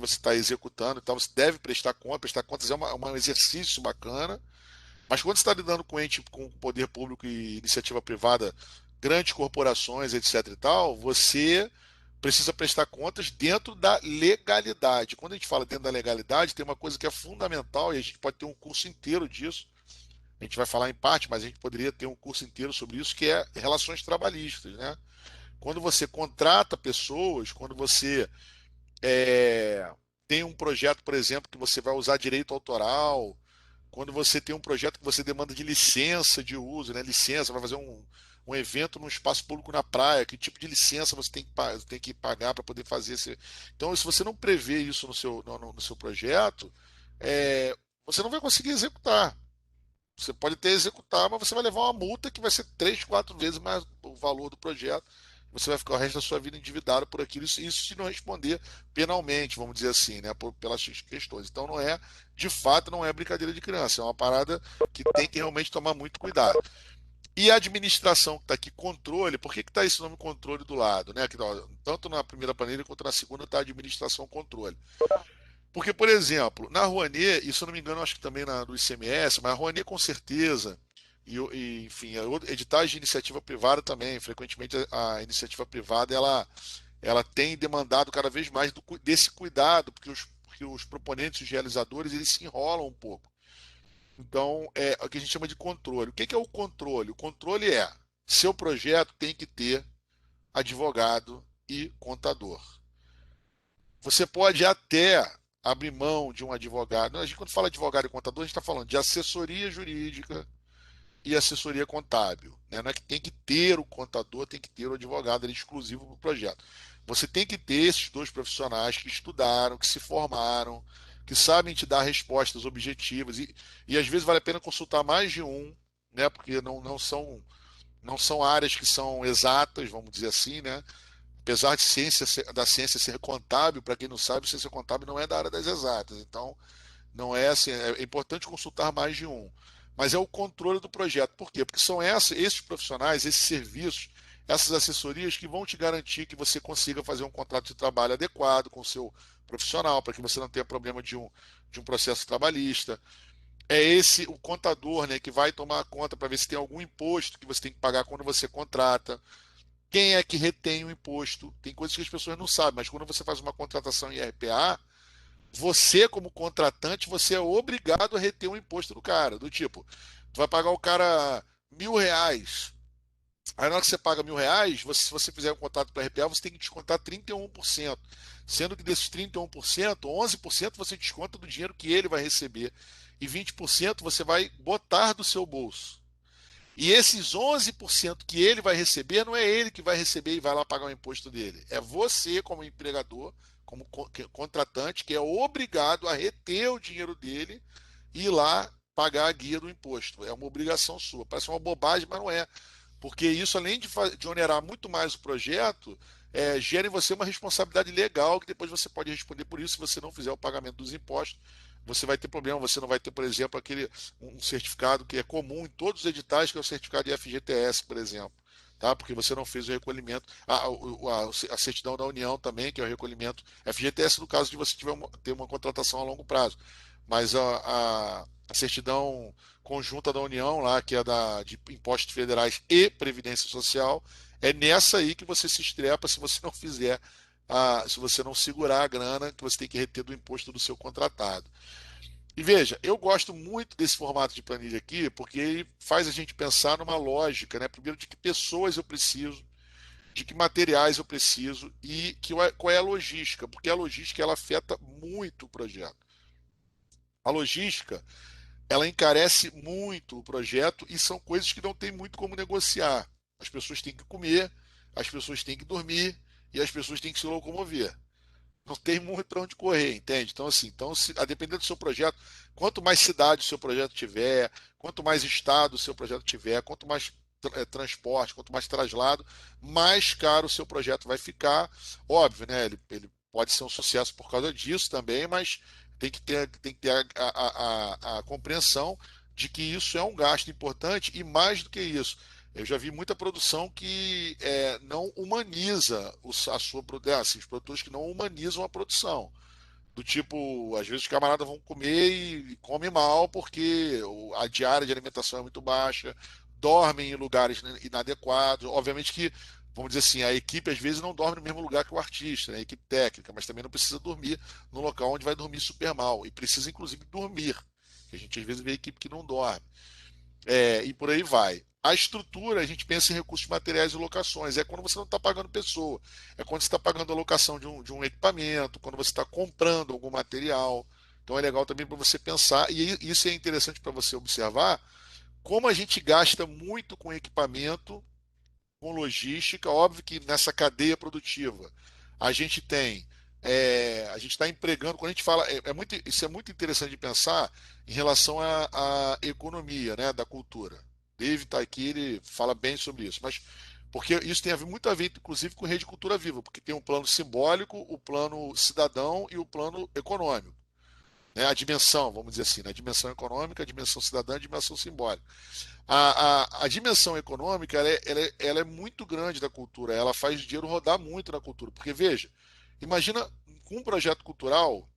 você está executando e tal. Você deve prestar contas. Prestar contas é um exercício bacana. Mas quando você está lidando com poder público e iniciativa privada, grandes corporações, etc. e tal, você precisa prestar contas dentro da legalidade. Quando a gente fala dentro da legalidade, tem uma coisa que é fundamental, e a gente pode ter um curso inteiro disso. A gente vai falar em parte, mas a gente poderia ter um curso inteiro sobre isso, que é relações trabalhistas, né? Quando você contrata pessoas, quando você tem um projeto, por exemplo, que você vai usar direito autoral, quando você tem um projeto que você demanda de licença de uso, né? Licença, vai fazer um evento num espaço público na praia, que tipo de licença você tem que pagar para poder fazer esse. Então, se você não prevê isso no seu projeto, você não vai conseguir executar. Você pode até executar, mas você vai levar uma multa que vai ser 3, 4 vezes mais o valor do projeto. Você vai ficar o resto da sua vida endividado por aquilo, isso se não responder penalmente, vamos dizer assim, né, pelas questões. Então, de fato, não é brincadeira de criança, é uma parada que tem que realmente tomar muito cuidado. E a administração que está aqui, controle, por que está esse nome controle do lado? Né? Tanto na primeira planilha quanto na segunda está administração controle. Porque, por exemplo, na Rouanet, e se eu não me engano, acho que também no ICMS, mas a Rouanet com certeza, enfim, editais de iniciativa privada também, frequentemente a iniciativa privada ela tem demandado cada vez mais desse cuidado, porque os proponentes, os realizadores, eles se enrolam um pouco. Então, é o que a gente chama de controle. O que é o controle? O controle seu projeto tem que ter advogado e contador. Você pode até abrir mão de um advogado. A gente, quando fala advogado e contador, a gente está falando de assessoria jurídica e assessoria contábil, né? Não é que tem que ter o contador, tem que ter o advogado exclusivo para o projeto. Você tem que ter esses dois profissionais que estudaram, que se formaram, que sabem te dar respostas objetivas e às vezes vale a pena consultar mais de um, né? Porque não são áreas que são exatas, vamos dizer assim, né? Apesar da ciência ser contábil, para quem não sabe, ciência contábil não é da área das exatas. Então, não é assim, é importante consultar mais de um. Mas é o controle do projeto. Por quê? Porque são esses profissionais, esses serviços, essas assessorias que vão te garantir que você consiga fazer um contrato de trabalho adequado com o seu profissional, para que você não tenha problema de um processo trabalhista. É esse o contador, né, que vai tomar a conta para ver se tem algum imposto que você tem que pagar quando você contrata. Quem é que retém o imposto? Tem coisas que as pessoas não sabem, mas quando você faz uma contratação em RPA, você, como contratante, você é obrigado a reter o imposto do cara. Do tipo, tu vai pagar o cara R$ 1.000. Aí na hora que você paga R$ 1.000, se você fizer um contrato para RPA, você tem que descontar 31%. Sendo que desses 31%, 11% você desconta do dinheiro que ele vai receber. E 20% você vai botar do seu bolso. E esses 11% que ele vai receber, não é ele que vai receber e vai lá pagar o imposto dele. É você, como empregador, como contratante, que é obrigado a reter o dinheiro dele e ir lá pagar a guia do imposto. É uma obrigação sua. Parece uma bobagem, mas não é. Porque isso, além de onerar muito mais o projeto, gera em você uma responsabilidade legal que depois você pode responder por isso se você não fizer o pagamento dos impostos. Você vai ter problema, você não vai ter, por exemplo, um certificado que é comum em todos os editais, que é o certificado de FGTS, por exemplo. Tá? Porque você não fez o recolhimento, a certidão da União também, que é o recolhimento FGTS, no caso de você ter uma contratação a longo prazo. Mas a certidão conjunta da União, lá, que é de impostos federais e Previdência Social, é nessa aí que você se estrepa se você não fizer, se você não segurar a grana que você tem que reter do imposto do seu contratado. E veja, eu gosto muito desse formato de planilha aqui, porque ele faz a gente pensar numa lógica, né? Primeiro, de que pessoas eu preciso, de que materiais eu preciso e qual é a logística, porque a logística ela afeta muito o projeto. A logística ela encarece muito o projeto e são coisas que não tem muito como negociar. As pessoas têm que comer, as pessoas têm que dormir e as pessoas têm que se locomover. Não tem muito para onde correr, entende? Então, assim, a depender do seu projeto, quanto mais cidade o seu projeto tiver, quanto mais estado o seu projeto tiver, quanto mais transporte, quanto mais traslado, mais caro o seu projeto vai ficar. Óbvio, né? Ele pode ser um sucesso por causa disso também, mas tem que ter a compreensão de que isso é um gasto importante e mais do que isso. Eu já vi muita produção que não humaniza a sua produção, assim, os produtores que não humanizam a produção. Do tipo, às vezes os camaradas vão comer e comem mal porque a diária de alimentação é muito baixa, dormem em lugares inadequados. Obviamente que, vamos dizer assim, a equipe às vezes não dorme no mesmo lugar que o artista, né, a equipe técnica, mas também não precisa dormir no local onde vai dormir super mal. E precisa, inclusive, dormir. A gente às vezes vê equipe que não dorme. E por aí vai. A estrutura, a gente pensa em recursos materiais e locações. É quando você não está pagando pessoa. É quando você está pagando a locação de um equipamento, quando você está comprando algum material. Então é legal também para você pensar, e isso é interessante para você observar, como a gente gasta muito com equipamento, com logística. Óbvio que nessa cadeia produtiva a gente tem. A gente está empregando, quando a gente fala, isso é muito interessante de pensar em relação à economia, né, da cultura. Dave está aqui, ele fala bem sobre isso, mas porque isso tem muito a ver, inclusive, com rede cultura viva, porque tem um plano simbólico, o plano cidadão e o plano econômico. Né, a dimensão, vamos dizer assim, né, a dimensão econômica, a dimensão cidadã e a dimensão simbólica. A dimensão econômica ela é muito grande da cultura, ela faz o dinheiro rodar muito na cultura. Porque, veja, imagina com um projeto cultural,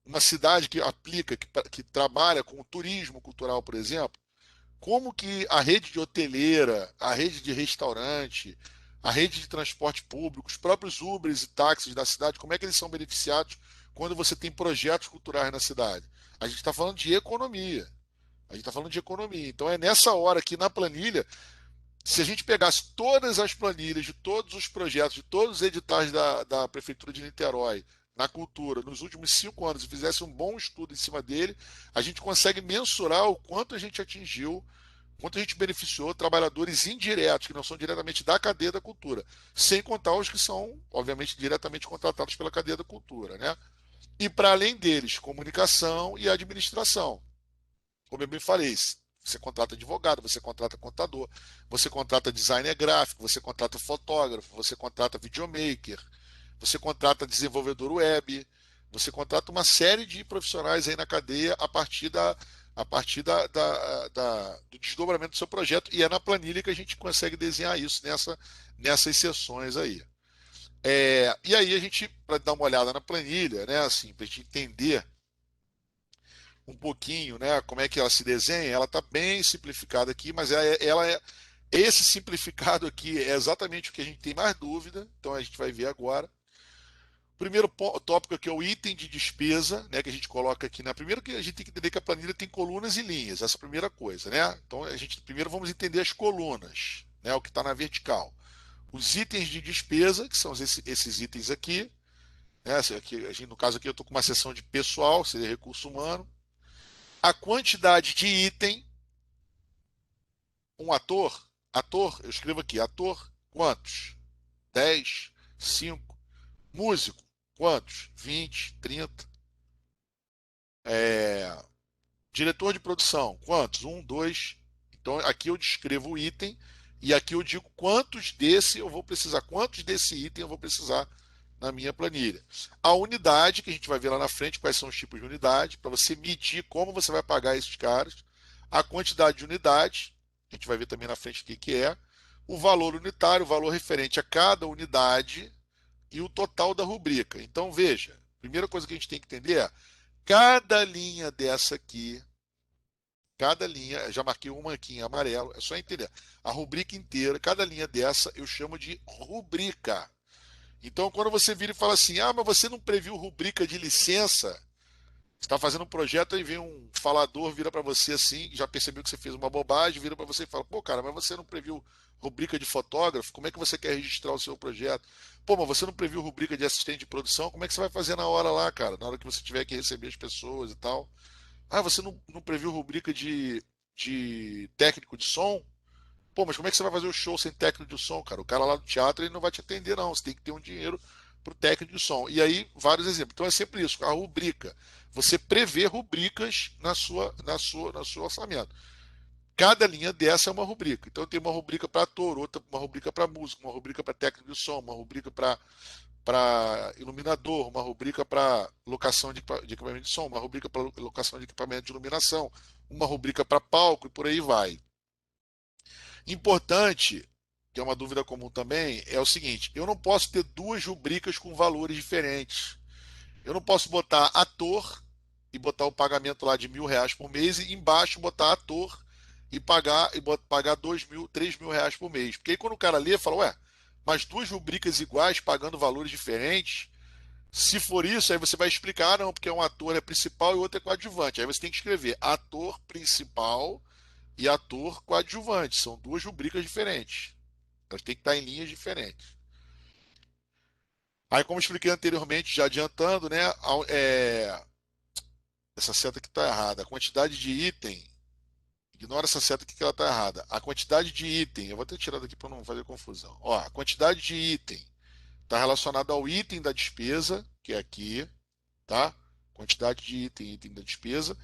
uma cidade que aplica, que trabalha com o turismo cultural, por exemplo, como que a rede de hoteleira, a rede de restaurante, a rede de transporte público, os próprios Ubers e táxis da cidade, como é que eles são beneficiados quando você tem projetos culturais na cidade? A gente está falando de economia. A gente está falando de economia. Então é nessa hora que na planilha, se a gente pegasse todas as planilhas de todos os projetos, de todos os editais da Prefeitura de Niterói, na cultura, nos últimos 5 anos, e fizesse um bom estudo em cima dele, a gente consegue mensurar o quanto a gente atingiu, quanto a gente beneficiou trabalhadores indiretos, que não são diretamente da cadeia da cultura, sem contar os que são, obviamente, diretamente contratados pela cadeia da cultura, né? E para além deles, comunicação e administração. Como eu bem falei, você contrata advogado, você contrata contador, você contrata designer gráfico, você contrata fotógrafo, você contrata videomaker, você contrata desenvolvedor web, você contrata uma série de profissionais aí na cadeia a partir do desdobramento do seu projeto, e é na planilha que a gente consegue desenhar isso nessas seções aí. E aí a gente, para dar uma olhada na planilha, né, assim, para a gente entender um pouquinho, né, como é que ela se desenha, ela está bem simplificada aqui, mas esse simplificado aqui é exatamente o que a gente tem mais dúvida, então a gente vai ver agora. O primeiro tópico aqui é o item de despesa, né, que a gente coloca aqui na primeira, que a gente tem que entender que a planilha tem colunas e linhas, essa é a primeira coisa, né? Então a gente primeiro vamos entender as colunas, né, o que está na vertical. Os itens de despesa, que são esses itens aqui, né, aqui, no caso aqui eu estou com uma seção de pessoal, seria recurso humano. A quantidade de item, um ator, eu escrevo aqui, ator, quantos? 10, 5. Músico, quantos? 20, 30. Diretor de produção, quantos? 1, 2. Então aqui eu descrevo o item e aqui eu digo quantos desse item eu vou precisar na minha planilha. A unidade, que a gente vai ver lá na frente, quais são os tipos de unidade, para você medir como você vai pagar esses caras. A quantidade de unidade, a gente vai ver também na frente o que é. O valor unitário, o valor referente a cada unidade e o total da rubrica. Então veja, a primeira coisa que a gente tem que entender é cada linha dessa aqui, cada linha, já marquei uma aqui em amarelo, é só entender. A rubrica inteira, cada linha dessa eu chamo de rubrica. Então, quando você vira e fala assim, mas você não previu rubrica de licença, você está fazendo um projeto e vem um falador, vira para você assim, já percebeu que você fez uma bobagem, vira para você e fala, pô, cara, mas você não previu rubrica de fotógrafo, como é que você quer registrar o seu projeto? Pô, mas você não previu rubrica de assistente de produção, como é que você vai fazer na hora lá, cara? Na hora que você tiver que receber as pessoas e tal. Você não previu rubrica de técnico de som? Pô, mas como é que você vai fazer o show sem técnico de som, cara? O cara lá do teatro ele não vai te atender, não. Você tem que ter um dinheiro para o técnico de som. E aí, vários exemplos. Então é sempre isso, a rubrica. Você prevê rubricas no seu orçamento. Cada linha dessa é uma rubrica. Então tem uma rubrica para ator, outra uma rubrica para músico, uma rubrica para técnico de som, uma rubrica para iluminador, uma rubrica para locação de equipamento de som, uma rubrica para locação de equipamento de iluminação, uma rubrica para palco e por aí vai. Importante, que é uma dúvida comum também, é o seguinte: eu não posso ter duas rubricas com valores diferentes. Eu não posso botar ator e botar o pagamento lá de R$ 1.000 por mês e embaixo botar ator e pagar 2.000, R$ 3.000 por mês. Porque aí quando o cara lê, fala, ué, mas duas rubricas iguais pagando valores diferentes? Se for isso, aí você vai explicar, não, porque um ator é principal e o outro é coadjuvante. Aí você tem que escrever ator principal e ator coadjuvante. São duas rubricas diferentes. Elas têm que estar em linhas diferentes. Aí, como expliquei anteriormente, já adiantando, né? Essa seta aqui está errada. A quantidade de item. Ignora essa seta aqui que ela está errada. A quantidade de item. Eu vou ter tirado aqui para não fazer confusão. Ó, a quantidade de item está relacionada ao item da despesa, que é aqui, tá? Quantidade de item da despesa.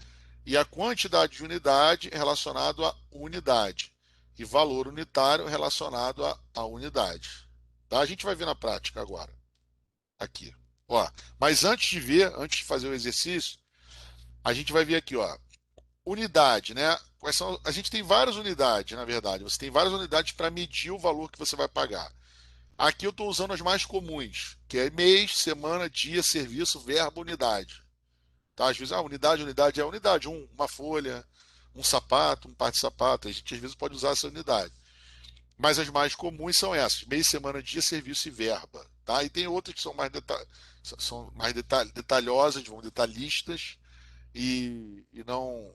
E a quantidade de unidade relacionado à unidade. E valor unitário relacionado à unidade. Tá? A gente vai ver na prática agora. Aqui. Ó, mas antes de fazer o exercício, a gente vai ver aqui, ó, unidade, né? A gente tem várias unidades, na verdade. Você tem várias unidades para medir o valor que você vai pagar. Aqui eu estou usando as mais comuns, que é mês, semana, dia, serviço, verbo, unidade. Tá? Às vezes, unidade é unidade, uma folha, um sapato, um par de sapato. A gente às vezes pode usar essa unidade. Mas as mais comuns são essas: mês, semana, dia, serviço e verba. Tá? E tem outras que são mais detalhosas, detalhistas, e não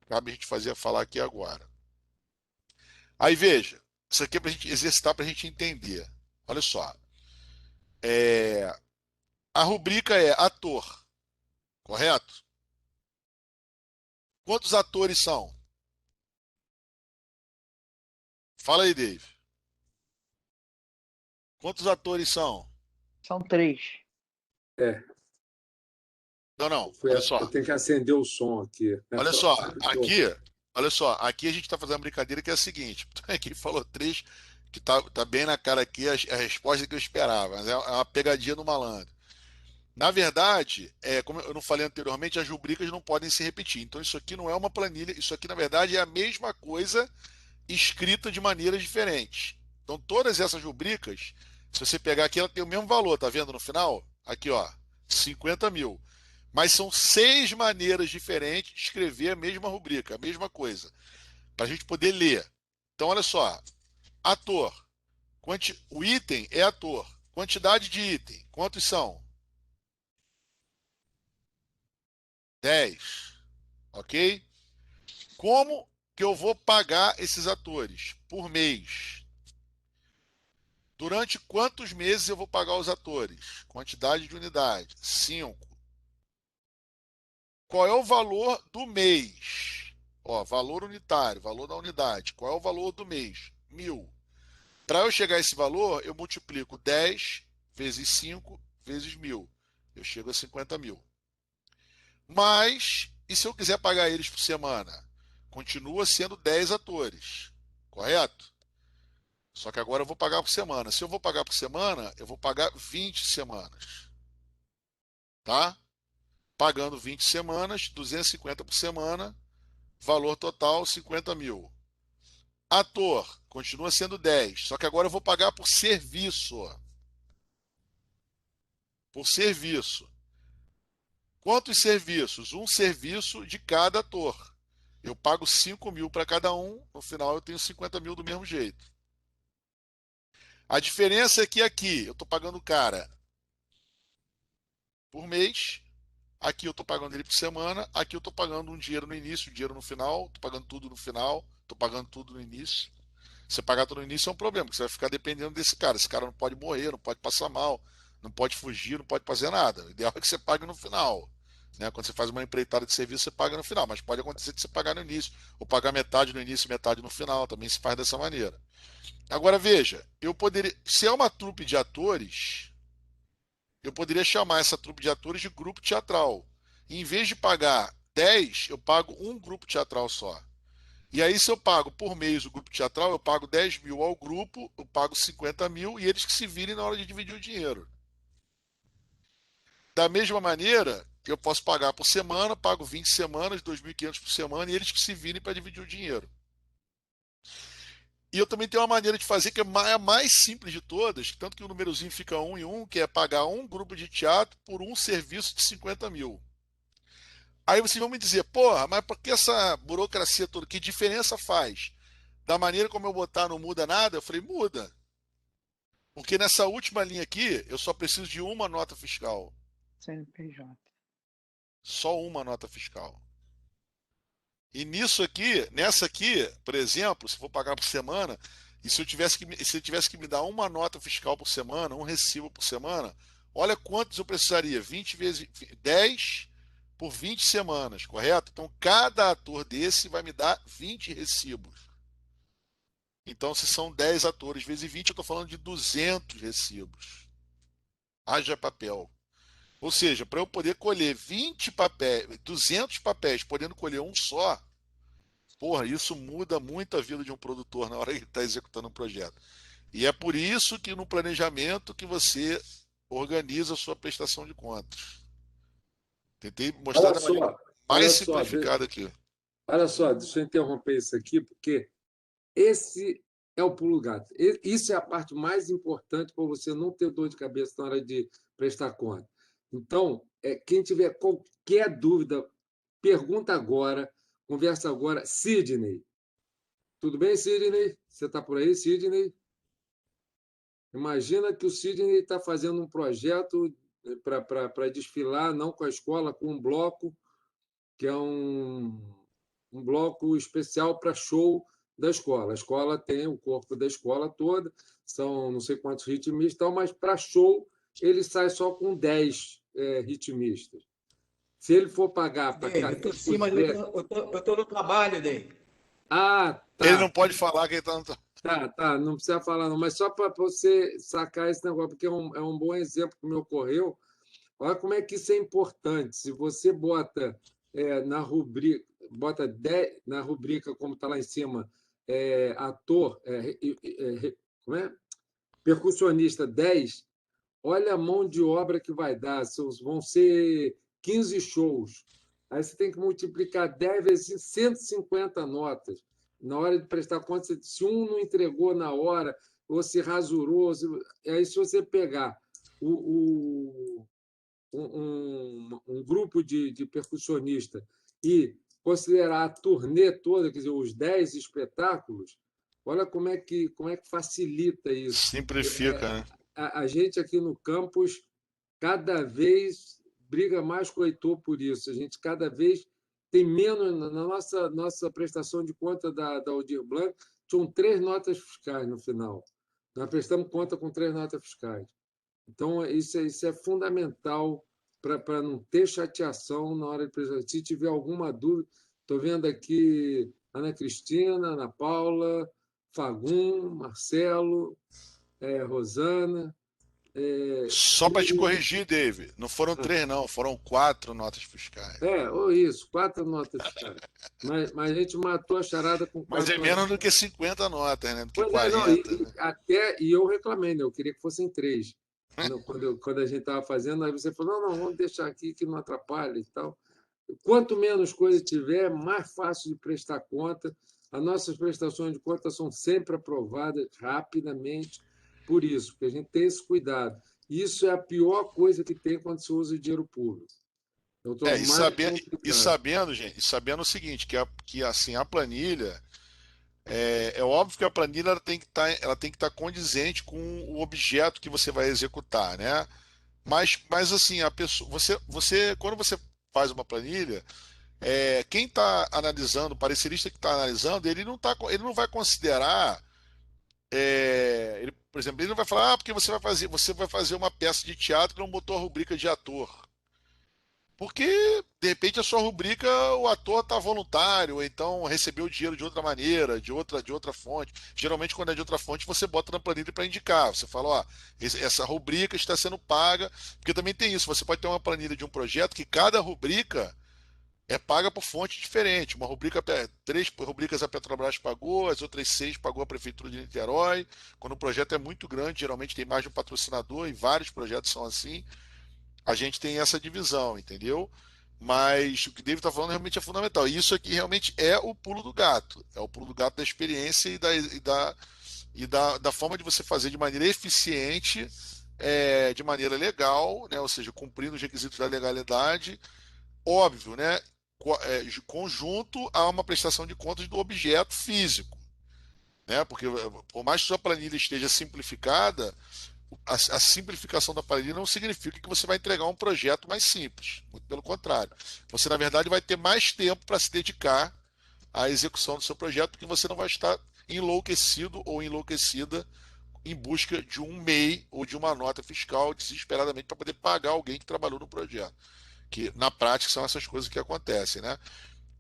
cabe a gente falar aqui agora. Aí veja, isso aqui é para a gente exercitar, para a gente entender. Olha só. A rubrica é ator, correto? Quantos atores são? Fala aí, Dave. Quantos atores são? São 3. Não, olha só. Eu tenho que acender o som aqui. Olha só, aqui a gente está fazendo uma brincadeira que é a seguinte: quem falou 3, que tá bem na cara aqui a resposta que eu esperava, mas é uma pegadinha do malandro. Na verdade, como eu não falei anteriormente, as rubricas não podem se repetir. Então isso aqui não é uma planilha, isso aqui na verdade é a mesma coisa escrita de maneiras diferentes. Então todas essas rubricas Se você pegar aqui, ela tem o mesmo valor, tá vendo no final? Aqui, ó, 50 mil. Mas são 6 maneiras diferentes de escrever a mesma rubrica, a mesma coisa, para a gente poder ler. Então, olha só, ator, o item é ator, quantidade de item, quantos são? 10, ok? Como que eu vou pagar esses atores? Por mês. Durante quantos meses eu vou pagar os atores? Quantidade de unidade, 5. Qual é o valor do mês? Ó, valor unitário, valor da unidade. Qual é o valor do mês? 1.000. Para eu chegar a esse valor, eu multiplico 10 vezes 5 vezes 1.000. Eu chego a 50 mil. Mas, e se eu quiser pagar eles por semana? Continua sendo 10 atores, correto? Só que agora eu vou pagar por semana. Se eu vou pagar por semana, eu vou pagar 20 semanas. Tá? Pagando 20 semanas, 250 por semana, valor total 50 mil. Ator, continua sendo 10, só que agora eu vou pagar por serviço. Por serviço. Quantos serviços? Um serviço de cada ator. Eu pago 5 mil para cada um, no final eu tenho 50 mil do mesmo jeito. A diferença é que aqui eu estou pagando o cara por mês, aqui eu estou pagando ele por semana, aqui eu estou pagando um dinheiro no início, um dinheiro no final, estou pagando tudo no final, estou pagando tudo no início. Você pagar tudo no início é um problema, porque você vai ficar dependendo desse cara. Esse cara não pode morrer, não pode passar mal, não pode fugir, não pode fazer nada. O ideal é que você pague no final. Né? Quando você faz uma empreitada de serviço, você paga no final, mas pode acontecer de você pagar no início, ou pagar metade no início e metade no final, também se faz dessa maneira. Agora veja, eu poderia, se é uma trupe de atores, eu poderia chamar essa trupe de atores de grupo teatral. E em vez de pagar 10, eu pago um grupo teatral só. E aí, se eu pago por mês o grupo teatral, eu pago 10 mil ao grupo, eu pago 50 mil e eles que se virem na hora de dividir o dinheiro. Da mesma maneira, eu posso pagar por semana, pago 20 semanas, 2.500 por semana, e eles que se virem para dividir o dinheiro. E eu também tenho uma maneira de fazer que é a mais simples de todas, tanto que o númerozinho fica 1 em 1, que é pagar um grupo de teatro por um serviço de 50 mil. Aí vocês vão me dizer, porra, mas por que essa burocracia toda? Que diferença faz? Da maneira como eu botar não muda nada? Eu falei, muda. Porque nessa última linha aqui, eu só preciso de uma nota fiscal. CNPJ. Só uma nota fiscal. E nisso aqui, nessa aqui, por exemplo, se for pagar por semana, e se eu tivesse que me dar uma nota fiscal por semana, um recibo por semana, olha quantos eu precisaria. 20 vezes 10 por 20 semanas, correto? Então, cada ator desse vai me dar 20 recibos. Então, se são 10 atores vezes 20, eu estou falando de 200 recibos. Haja papel. Ou seja, para eu poder colher 20 papéis, 200 papéis, podendo colher um só, porra, isso muda muito a vida de um produtor na hora que ele está executando um projeto. E é por isso que no planejamento que você organiza a sua prestação de contas. Tentei mostrar da maneira mais simplificada aqui. Olha só, deixa eu interromper isso aqui, porque esse é o pulo do gato. Isso é a parte mais importante para você não ter dor de cabeça na hora de prestar conta. Então, quem tiver qualquer dúvida, pergunta agora, conversa agora. Sidney. Tudo bem, Sidney? Você está por aí, Sidney? Imagina que o Sidney está fazendo um projeto para desfilar, não com a escola, com um bloco, que é um bloco especial para show da escola. A escola tem o corpo da escola toda, são não sei quantos ritmistas, mas para show ele sai só com 10 ritmistas. Se ele for pagar para Eu estou cima, eu tô no trabalho, Dei. Ah, tá. Ele não pode falar que ele está no Tá, não precisa falar não, mas só para você sacar esse negócio, porque é um bom exemplo que me ocorreu. Olha como é que isso é importante. Se você bota na rubrica, na rubrica, como está lá em cima, ator, como é? Percussionista 10, olha a mão de obra que vai dar. Vão ser 15 shows. Aí você tem que multiplicar 10 vezes 150 notas. Na hora de prestar conta, se um não entregou na hora, ou se rasurou. Aí, se você pegar um grupo de percussionista e considerar a turnê toda, quer dizer, os 10 espetáculos, olha como é que facilita isso. Simplifica, né? A gente aqui no campus cada vez briga mais com o Heitor por isso. A gente cada vez tem menos. Na nossa prestação de conta da Aldir Blanc, tinham 3 notas fiscais no final. Nós prestamos conta com 3 notas fiscais. Então, isso é fundamental para não ter chateação na hora de prestar. Se tiver alguma dúvida, estou vendo aqui Ana Cristina, Ana Paula, Fagum, Marcelo, Rosana. Só para te corrigir, David, não foram 3, não, foram 4 notas fiscais. Ou isso, 4 notas fiscais. Mas a gente matou a charada com 4 Mas é menos do que 50 notas, né? Do que Pois 40. não, e eu reclamei, né? Eu queria que fossem 3. Quando a gente estava fazendo, aí você falou, não, vamos deixar aqui que não atrapalha e tal. Quanto menos coisa tiver, mais fácil de prestar conta. As nossas prestações de conta são sempre aprovadas rapidamente, por isso, porque a gente tem esse cuidado. Isso é a pior coisa que tem quando se usa o dinheiro público. Eu estou E sabendo, gente, sabendo o seguinte, que assim, a planilha, é óbvio que a planilha ela tem que estar condizente com o objeto que você vai executar, né? Mas assim, a pessoa, quando você faz uma planilha, quem está analisando, o parecerista que está analisando, ele não vai considerar, por exemplo, ele não vai falar, porque você vai fazer uma peça de teatro e não botou a rubrica de ator. Porque, de repente, a sua rubrica, o ator está voluntário, ou então recebeu o dinheiro de outra maneira, de outra fonte. Geralmente, quando é de outra fonte, você bota na planilha para indicar. Você fala, ó, essa rubrica está sendo paga. Porque também tem isso, você pode ter uma planilha de um projeto que cada rubrica é paga por fonte diferente. 3 rubricas a Petrobras pagou, as outras 6 pagou a Prefeitura de Niterói. Quando o projeto é muito grande, geralmente tem mais de um patrocinador, e vários projetos são assim. A gente tem essa divisão, entendeu? Mas o que o David está falando realmente é fundamental. E isso aqui realmente é o pulo do gato. É o pulo do gato da experiência e da forma de você fazer de maneira eficiente, de maneira legal, né? Ou seja, cumprindo os requisitos da legalidade, óbvio, né? Conjunto a uma prestação de contas do objeto físico, né? Porque por mais que sua planilha esteja simplificada, a simplificação da planilha não significa que você vai entregar um projeto mais simples. Muito pelo contrário. Você, na verdade, vai ter mais tempo para se dedicar à execução do seu projeto, porque você não vai estar enlouquecido ou enlouquecida em busca de um MEI ou de uma nota fiscal desesperadamente para poder pagar alguém que trabalhou no projeto. Que, na prática, são essas coisas que acontecem, né?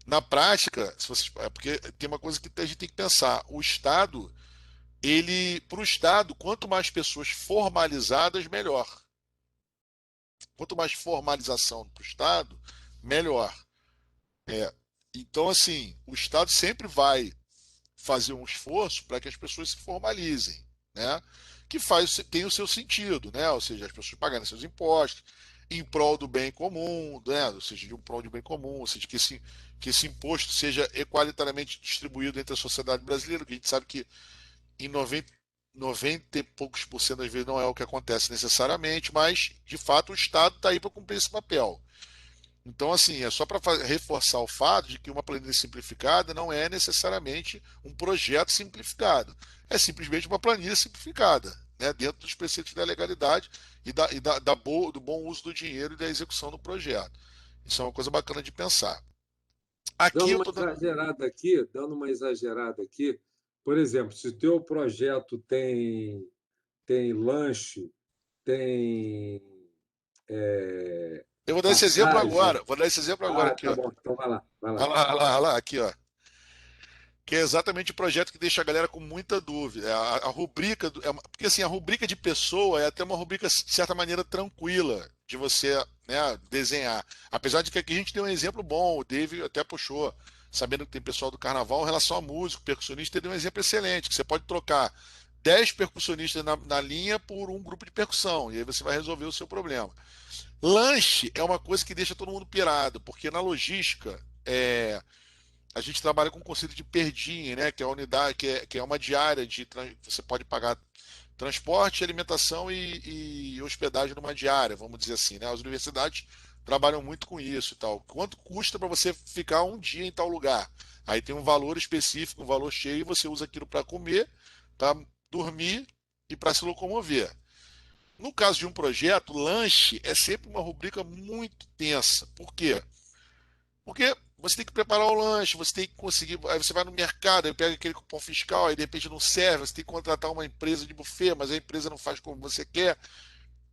Na prática, porque tem uma coisa que a gente tem que pensar. Para o Estado, quanto mais pessoas formalizadas, melhor. Quanto mais formalização para o Estado, melhor. Então, assim, o Estado sempre vai fazer um esforço para que as pessoas se formalizem, né? Que tem o seu sentido, né? Ou seja, as pessoas pagarem seus impostos em prol do bem comum, né? Ou seja, de um prol de bem comum, ou seja, que esse imposto seja equalitariamente distribuído entre a sociedade brasileira, que a gente sabe que em 90 e poucos por cento das vezes não é o que acontece necessariamente, mas de fato o Estado está aí para cumprir esse papel. Então, assim, é só para reforçar o fato de que uma planilha simplificada não é necessariamente um projeto simplificado. É simplesmente uma planilha simplificada, né, dentro dos preceitos da legalidade do bom uso do dinheiro e da execução do projeto. Isso é uma coisa bacana de pensar. Aqui eu tô Dando uma exagerada aqui, por exemplo, se o teu projeto tem lanche, tem Eu vou dar esse exemplo passagem. agora. Vou dar esse exemplo agora aqui, Tá ó. bom, então vai lá, vai Olha lá. lá, olha lá, olha lá, aqui, ó. Que é exatamente o projeto que deixa a galera com muita dúvida. A rubrica, porque assim, a rubrica de pessoa é até uma rubrica, de certa maneira, tranquila de você, né, desenhar. Apesar de que aqui a gente tem um exemplo bom, o Dave até puxou, sabendo que tem pessoal do carnaval, em relação a músico, percussionista, ele deu um exemplo excelente, que você pode trocar 10 percussionistas na linha por um grupo de percussão, e aí você vai resolver o seu problema. Lanche é uma coisa que deixa todo mundo pirado, porque na logística, a gente trabalha com o conceito de per diem, né? Que é a unidade, que é uma diária você pode pagar transporte, alimentação e hospedagem numa diária, vamos dizer assim, né? As universidades trabalham muito com isso e tal. Quanto custa para você ficar um dia em tal lugar? Aí tem um valor específico, um valor cheio, e você usa aquilo para comer, para dormir e para se locomover. No caso de um projeto, lanche é sempre uma rubrica muito tensa. Por quê? Porque você tem que preparar o lanche, você tem que conseguir. Aí você vai no mercado, aí pega aquele cupom fiscal, aí de repente não serve, você tem que contratar uma empresa de buffet, mas a empresa não faz como você quer.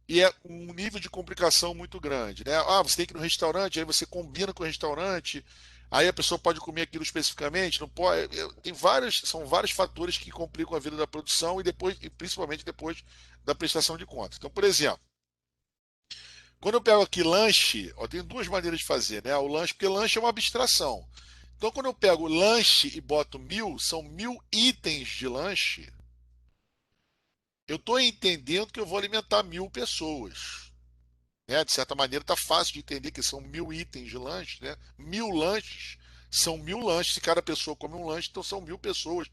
E é um nível de complicação muito grande, né? Ah, você tem que ir no restaurante, aí você combina com o restaurante, aí a pessoa pode comer aquilo especificamente, não pode. Tem vários, são vários fatores que complicam a vida da produção e depois, e principalmente depois da prestação de contas. Então, por exemplo, quando eu pego aqui lanche, ó, tem duas maneiras de fazer, né? O lanche, porque lanche é uma abstração. Então, quando eu pego lanche e boto 1.000, são 1.000 itens de lanche. Eu estou entendendo que eu vou alimentar 1.000 pessoas. Né? De certa maneira, está fácil de entender que são 1.000 itens de lanche, né? 1.000 lanches são 1.000 lanches. Se cada pessoa come um lanche, então são 1.000 pessoas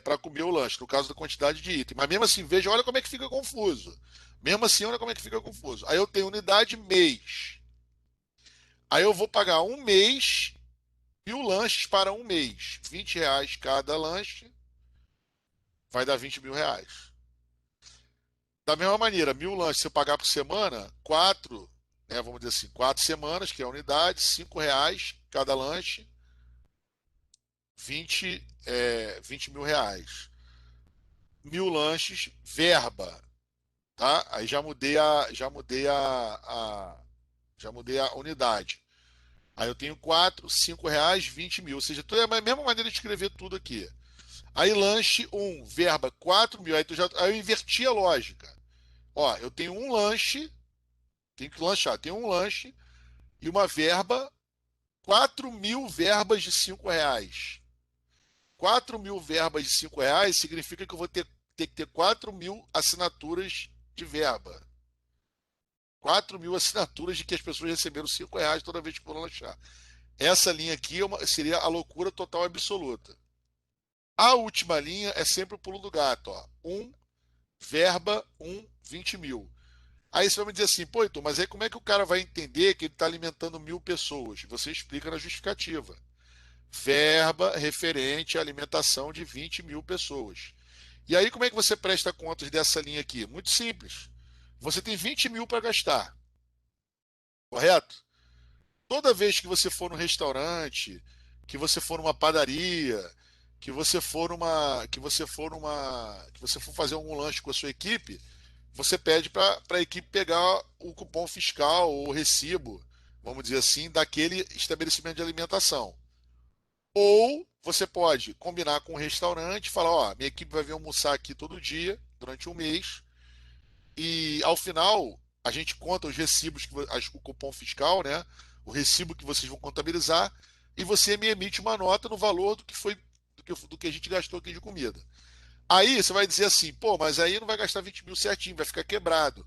para comer o lanche, no caso da quantidade de itens. Mas mesmo assim, veja, olha como é que fica confuso. Mesmo assim, olha como é que fica confuso. Aí eu tenho unidade mês. Aí eu vou pagar um mês, 1.000 lanches para um mês. R$ 20 cada lanche, vai dar R$ 20.000. Da mesma maneira, 1.000 lanches, se eu pagar por semana, quatro, né, vamos dizer assim, 4 semanas, que é a unidade, R$ 5 cada lanche, 20 mil reais. 1.000 lanches, verba, tá? Aí já mudei a unidade. Aí eu tenho 4, R$ 5, 20 mil. Ou seja, é a mesma maneira de escrever tudo aqui. Aí lanche um, verba 4.000. Aí eu inverti a lógica. Ó, eu tenho um lanche, tenho que lanchar, tenho um lanche e uma verba, 4.000 verbas de R$ 5. 4.000 verbas de R$ 5 significa que eu vou ter que ter 4.000 assinaturas de verba. 4.000 assinaturas de que as pessoas receberam R$ 5 toda vez que foram lanchar. Essa linha aqui seria a loucura total absoluta. A última linha é sempre o pulo do gato. Ó. Verba, 20 mil. Aí você vai me dizer assim, pô, Heitor, mas aí como é que o cara vai entender que ele está alimentando 1.000 pessoas? Você explica na justificativa. Verba referente à alimentação de 20.000 pessoas. E aí como é que você presta contas dessa linha aqui? Muito simples. Você tem 20 mil para gastar, correto? Toda vez que você for no restaurante, que você for numa padaria, que você for fazer um lanche com a sua equipe, você pede para a equipe pegar o cupom fiscal ou o recibo, vamos dizer assim, daquele estabelecimento de alimentação. Ou você pode combinar com o restaurante e falar, ó, minha equipe vai vir almoçar aqui todo dia, durante um mês, e ao final a gente conta os recibos, o cupom fiscal, né? O recibo que vocês vão contabilizar, e você me emite uma nota no valor do que a gente gastou aqui de comida. Aí você vai dizer assim, pô, mas aí não vai gastar 20 mil certinho, vai ficar quebrado.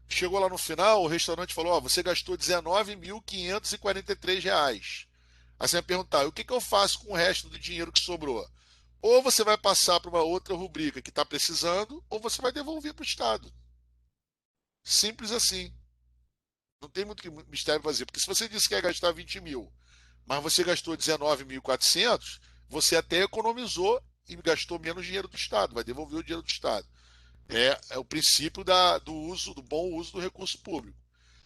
Chegou lá no final, o restaurante falou, ó, você gastou R$ 19.543. Aí você vai perguntar, o que eu faço com o resto do dinheiro que sobrou? Ou você vai passar para uma outra rubrica que está precisando, ou você vai devolver para o Estado. Simples assim. Não tem muito mistério para fazer. Porque se você disse que ia gastar 20 mil, mas você gastou 19.400, você até economizou e gastou menos dinheiro do Estado. Vai devolver o dinheiro do Estado. É o princípio do bom uso do recurso público.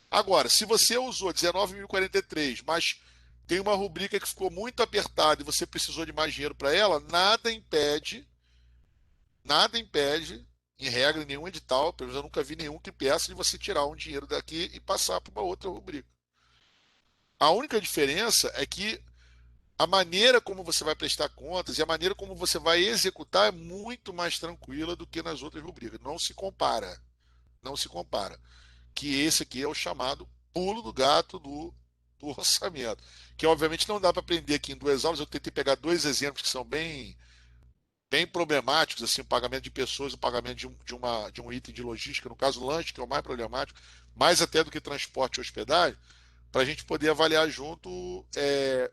Agora, se você usou 19.043, mas tem uma rubrica que ficou muito apertada e você precisou de mais dinheiro para ela, nada impede, em regra, em nenhum edital, pelo menos eu nunca vi nenhum que peça de você tirar um dinheiro daqui e passar para uma outra rubrica. A única diferença é que a maneira como você vai prestar contas e a maneira como você vai executar é muito mais tranquila do que nas outras rubricas. Não se compara. Não se compara. Que esse aqui é o chamado pulo do gato do orçamento. Que obviamente não dá para aprender aqui em duas aulas. Eu tentei pegar dois exemplos que são bem problemáticos, assim, o pagamento de pessoas, o pagamento de um item de logística, no caso lanche, que é o mais problemático, mais até do que transporte e hospedagem, para a gente poder avaliar junto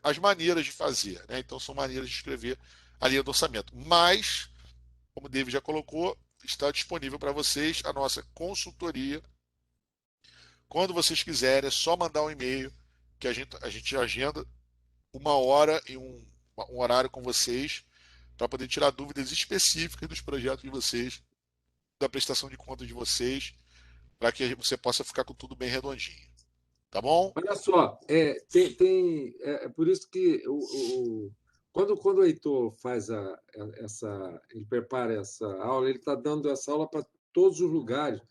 as maneiras de fazer, né? Então, são maneiras de escrever a linha do orçamento. Mas, como o David já colocou, está disponível para vocês a nossa consultoria. Quando vocês quiserem, é só mandar um e-mail que a gente agenda uma hora e um horário com vocês para poder tirar dúvidas específicas dos projetos de vocês, da prestação de contas de vocês, para que você possa ficar com tudo bem redondinho. Tá bom? Olha só, é por isso que quando o Heitor faz ele prepara essa aula, ele está dando essa aula para todos os lugares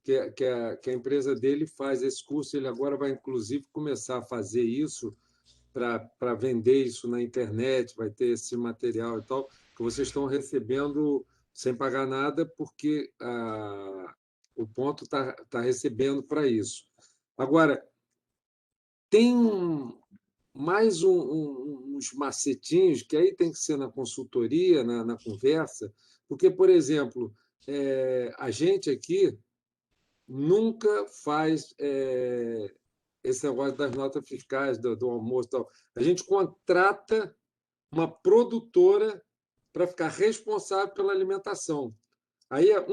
que a empresa dele faz esse curso. Ele agora vai, inclusive, começar a fazer isso para vender isso na internet, vai ter esse material e tal, que vocês estão recebendo sem pagar nada, porque o ponto está recebendo para isso. Agora, tem mais uns macetinhos que aí tem que ser na consultoria, na conversa, porque, por exemplo, a gente aqui nunca faz esse negócio das notas fiscais, do almoço e tal. A gente contrata uma produtora para ficar responsável pela alimentação. Aí é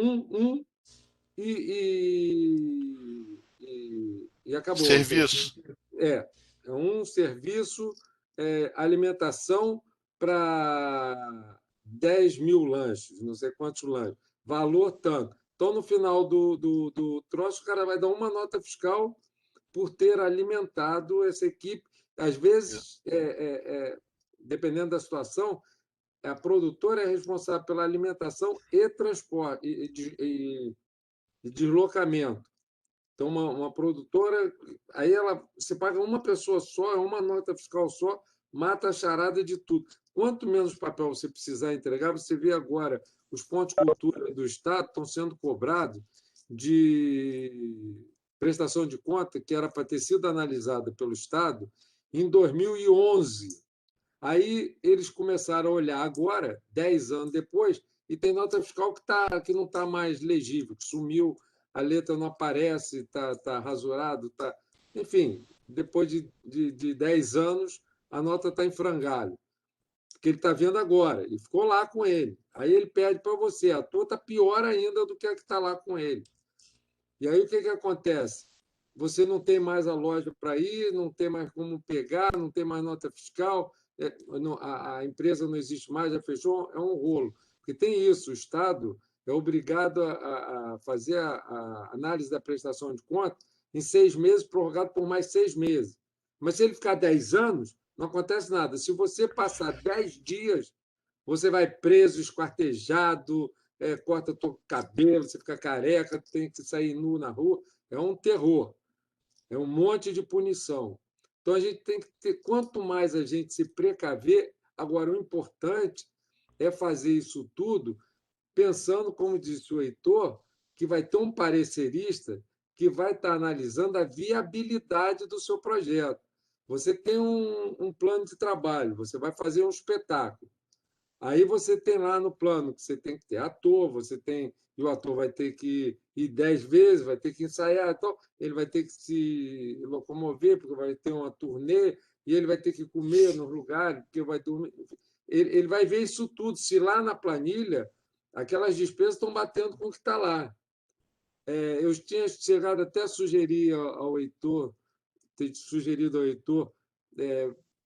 e acabou. Serviço. É um serviço, alimentação para 10 mil lanches, não sei quantos lanches, valor tanto. Então, no final do troço, o cara vai dar uma nota fiscal por ter alimentado essa equipe. Às vezes, dependendo da situação, a produtora é responsável pela alimentação e transporte e deslocamento. Então, uma produtora, aí você paga uma pessoa só, é uma nota fiscal só, mata a charada de tudo. Quanto menos papel você precisar entregar, você vê agora os pontos de cultura do Estado estão sendo cobrados de prestação de conta, que era para ter sido analisada pelo Estado em 2011. Aí eles começaram a olhar agora, 10 anos depois, e tem nota fiscal que não está mais legível, que sumiu, a letra não aparece, está rasurado, enfim, depois de 10 anos, a nota está em frangalho, porque ele está vendo agora, e ficou lá com ele. Aí ele pede para você, a tua está pior ainda do que a que está lá com ele. E aí o que acontece? Você não tem mais a loja para ir, não tem mais como pegar, não tem mais nota fiscal, a empresa não existe mais, já fechou, é um rolo. Porque tem isso, o Estado é obrigado a fazer a análise da prestação de contas em 6 meses, prorrogado por mais 6 meses. Mas se ele ficar 10 anos, não acontece nada. Se você passar 10 dias, você vai preso, esquartejado, corta o cabelo, você fica careca, tem que sair nu na rua. É um terror. É um monte de punição. Então, a gente tem que ter, quanto mais a gente se precaver, agora, o importante é fazer isso tudo pensando, como disse o Heitor, que vai ter um parecerista que vai estar analisando a viabilidade do seu projeto. Você tem um plano de trabalho, você vai fazer um espetáculo. Aí você tem lá no plano que você tem que ter ator, e o ator vai ter que ir 10 vezes, vai ter que ensaiar, então ele vai ter que se locomover, porque vai ter uma turnê, e ele vai ter que comer no lugar, porque vai dormir. Ele vai ver isso tudo. Se lá na planilha, aquelas despesas estão batendo com o que está lá. Eu tinha chegado até a sugerir ao Heitor,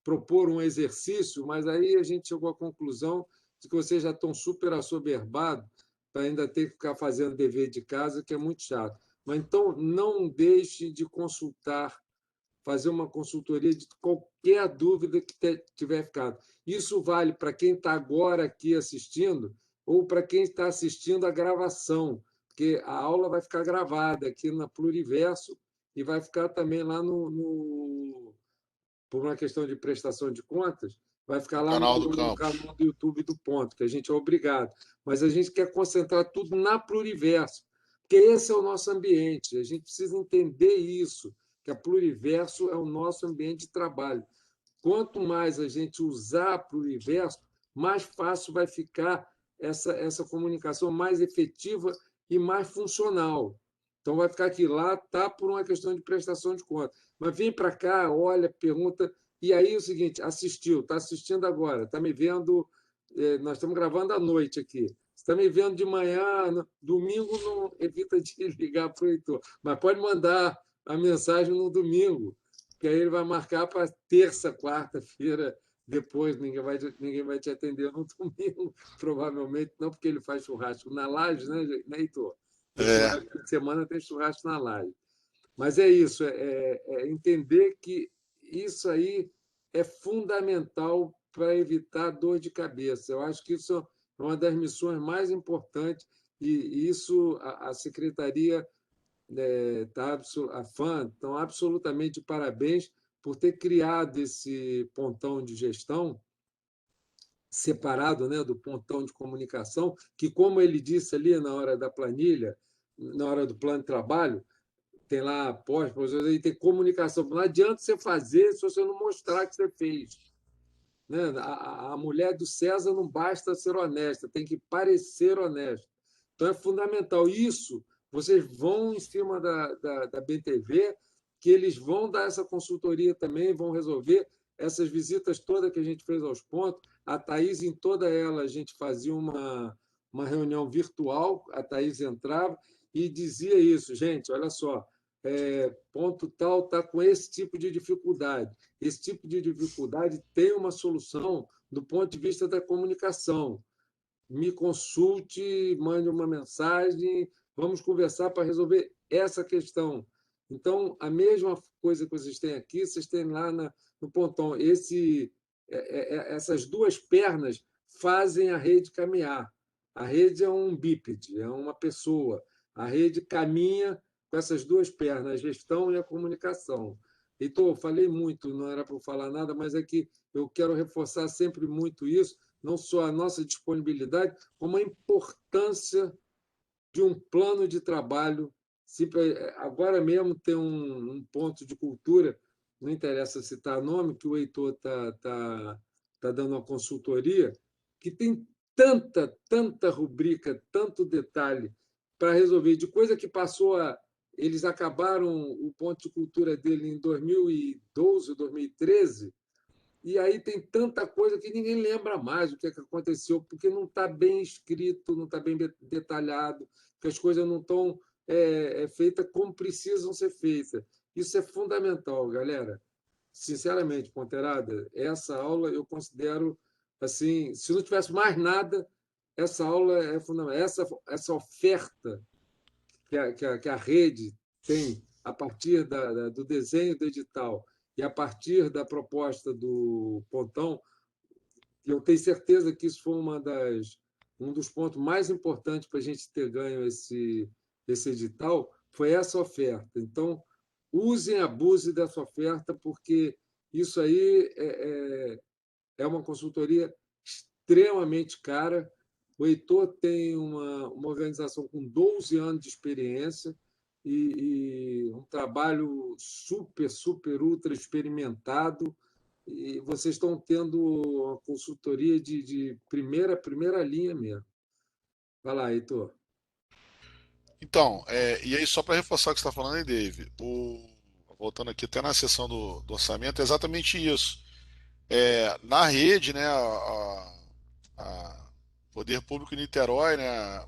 propor um exercício, mas aí a gente chegou à conclusão de que vocês já estão super assoberbados para ainda ter que ficar fazendo dever de casa, que é muito chato. Mas então não deixe de consultar, fazer uma consultoria de qualquer dúvida que tiver ficado. Isso vale para quem está agora aqui assistindo ou para quem está assistindo a gravação, porque a aula vai ficar gravada aqui na Pluriverso e vai ficar também lá por uma questão de prestação de contas, vai ficar lá no canal do YouTube do Ponto, que a gente é obrigado. Mas a gente quer concentrar tudo na Pluriverso, porque esse é o nosso ambiente. A gente precisa entender isso, que a Pluriverso é o nosso ambiente de trabalho. Quanto mais a gente usar a Pluriverso, mais fácil vai ficar essa comunicação mais efetiva e mais funcional. Então vai ficar aqui, lá tá por uma questão de prestação de conta. Mas vem para cá, olha, pergunta. E aí é o seguinte: assistiu, está assistindo agora, está me vendo. Nós estamos gravando à noite aqui. Está me vendo de manhã, domingo não evita de ligar para o Heitor, mas pode mandar a mensagem no domingo, que aí ele vai marcar para terça, quarta-feira depois. Ninguém vai te atender no domingo, provavelmente não, porque ele faz churrasco na laje, né, Heitor? É, Semana tem churrasco na laje. Mas é isso, é entender que isso aí é fundamental para evitar dor de cabeça. Eu acho que isso é uma das missões mais importantes e isso a secretaria a FAM estão absolutamente de parabéns por ter criado esse pontão de gestão separado, né, do pontão de comunicação, que, como ele disse ali na hora da planilha, na hora do plano de trabalho, tem lá pós, e tem comunicação. Não adianta você fazer se você não mostrar que você fez. Né? A mulher do César não basta ser honesta, tem que parecer honesta. Então é fundamental. Isso, vocês vão em cima da BTV, que eles vão dar essa consultoria também, vão resolver essas visitas todas que a gente fez aos pontos. A Thaís, em toda ela, a gente fazia uma reunião virtual, a Thaís entrava e dizia isso: gente, olha só, ponto tal está com esse tipo de dificuldade. Esse tipo de dificuldade tem uma solução do ponto de vista da comunicação. Me consulte, mande uma mensagem, vamos conversar para resolver essa questão. Então, a mesma coisa que vocês têm aqui, vocês têm lá no pontão. Essas duas pernas fazem a rede caminhar. A rede é um bípede, é uma pessoa. A rede caminha com essas duas pernas, a gestão e a comunicação. Heitor, falei muito, não era para eu falar nada, mas é que eu quero reforçar sempre muito isso, não só a nossa disponibilidade, como a importância de um plano de trabalho. Agora mesmo tem um ponto de cultura, não interessa citar nome, que o Heitor tá dando uma consultoria, que tem tanta rubrica, tanto detalhe para resolver, de coisa que passou a. Eles acabaram o ponto de cultura dele em 2012, 2013, e aí tem tanta coisa que ninguém lembra mais o que aconteceu, porque não está bem escrito, não está bem detalhado, que as coisas não estão feitas como precisam ser feitas. Isso é fundamental, galera. Sinceramente, Ponterada, essa aula eu considero assim, se não tivesse mais nada, essa aula é fundamental. Essa oferta que a rede tem a partir do desenho do edital e a partir da proposta do Pontão, eu tenho certeza que isso foi um dos pontos mais importantes para a gente ter ganho esse edital, foi essa oferta. Então, usem, abusem dessa oferta, porque isso aí é uma consultoria extremamente cara. O Heitor tem uma organização com 12 anos de experiência e um trabalho super, ultra experimentado. E vocês estão tendo uma consultoria de primeira linha mesmo. Vai lá, Heitor. então, e aí só para reforçar o que você está falando aí, Dave, voltando aqui até na sessão do orçamento, é exatamente isso. Na rede, né, a Poder Público de Niterói, né,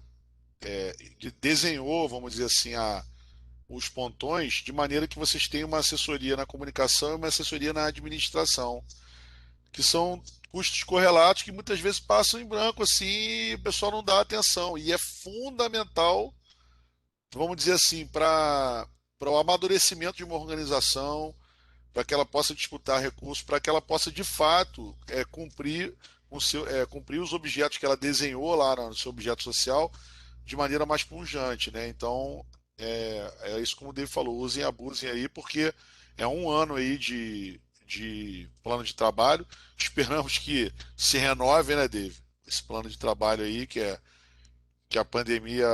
desenhou, vamos dizer assim, os pontões de maneira que vocês tenham uma assessoria na comunicação e uma assessoria na administração, que são custos correlatos que muitas vezes passam em branco assim e o pessoal não dá atenção. E é fundamental, vamos dizer assim, para o amadurecimento de uma organização, para que ela possa disputar recursos, para que ela possa de fato cumprir os objetos que ela desenhou lá no seu objeto social de maneira mais pujante, né? Então é isso como o David falou, usem e abusem aí, porque é um ano aí de plano de trabalho. Esperamos que se renove, né, David? Esse plano de trabalho aí, que a pandemia.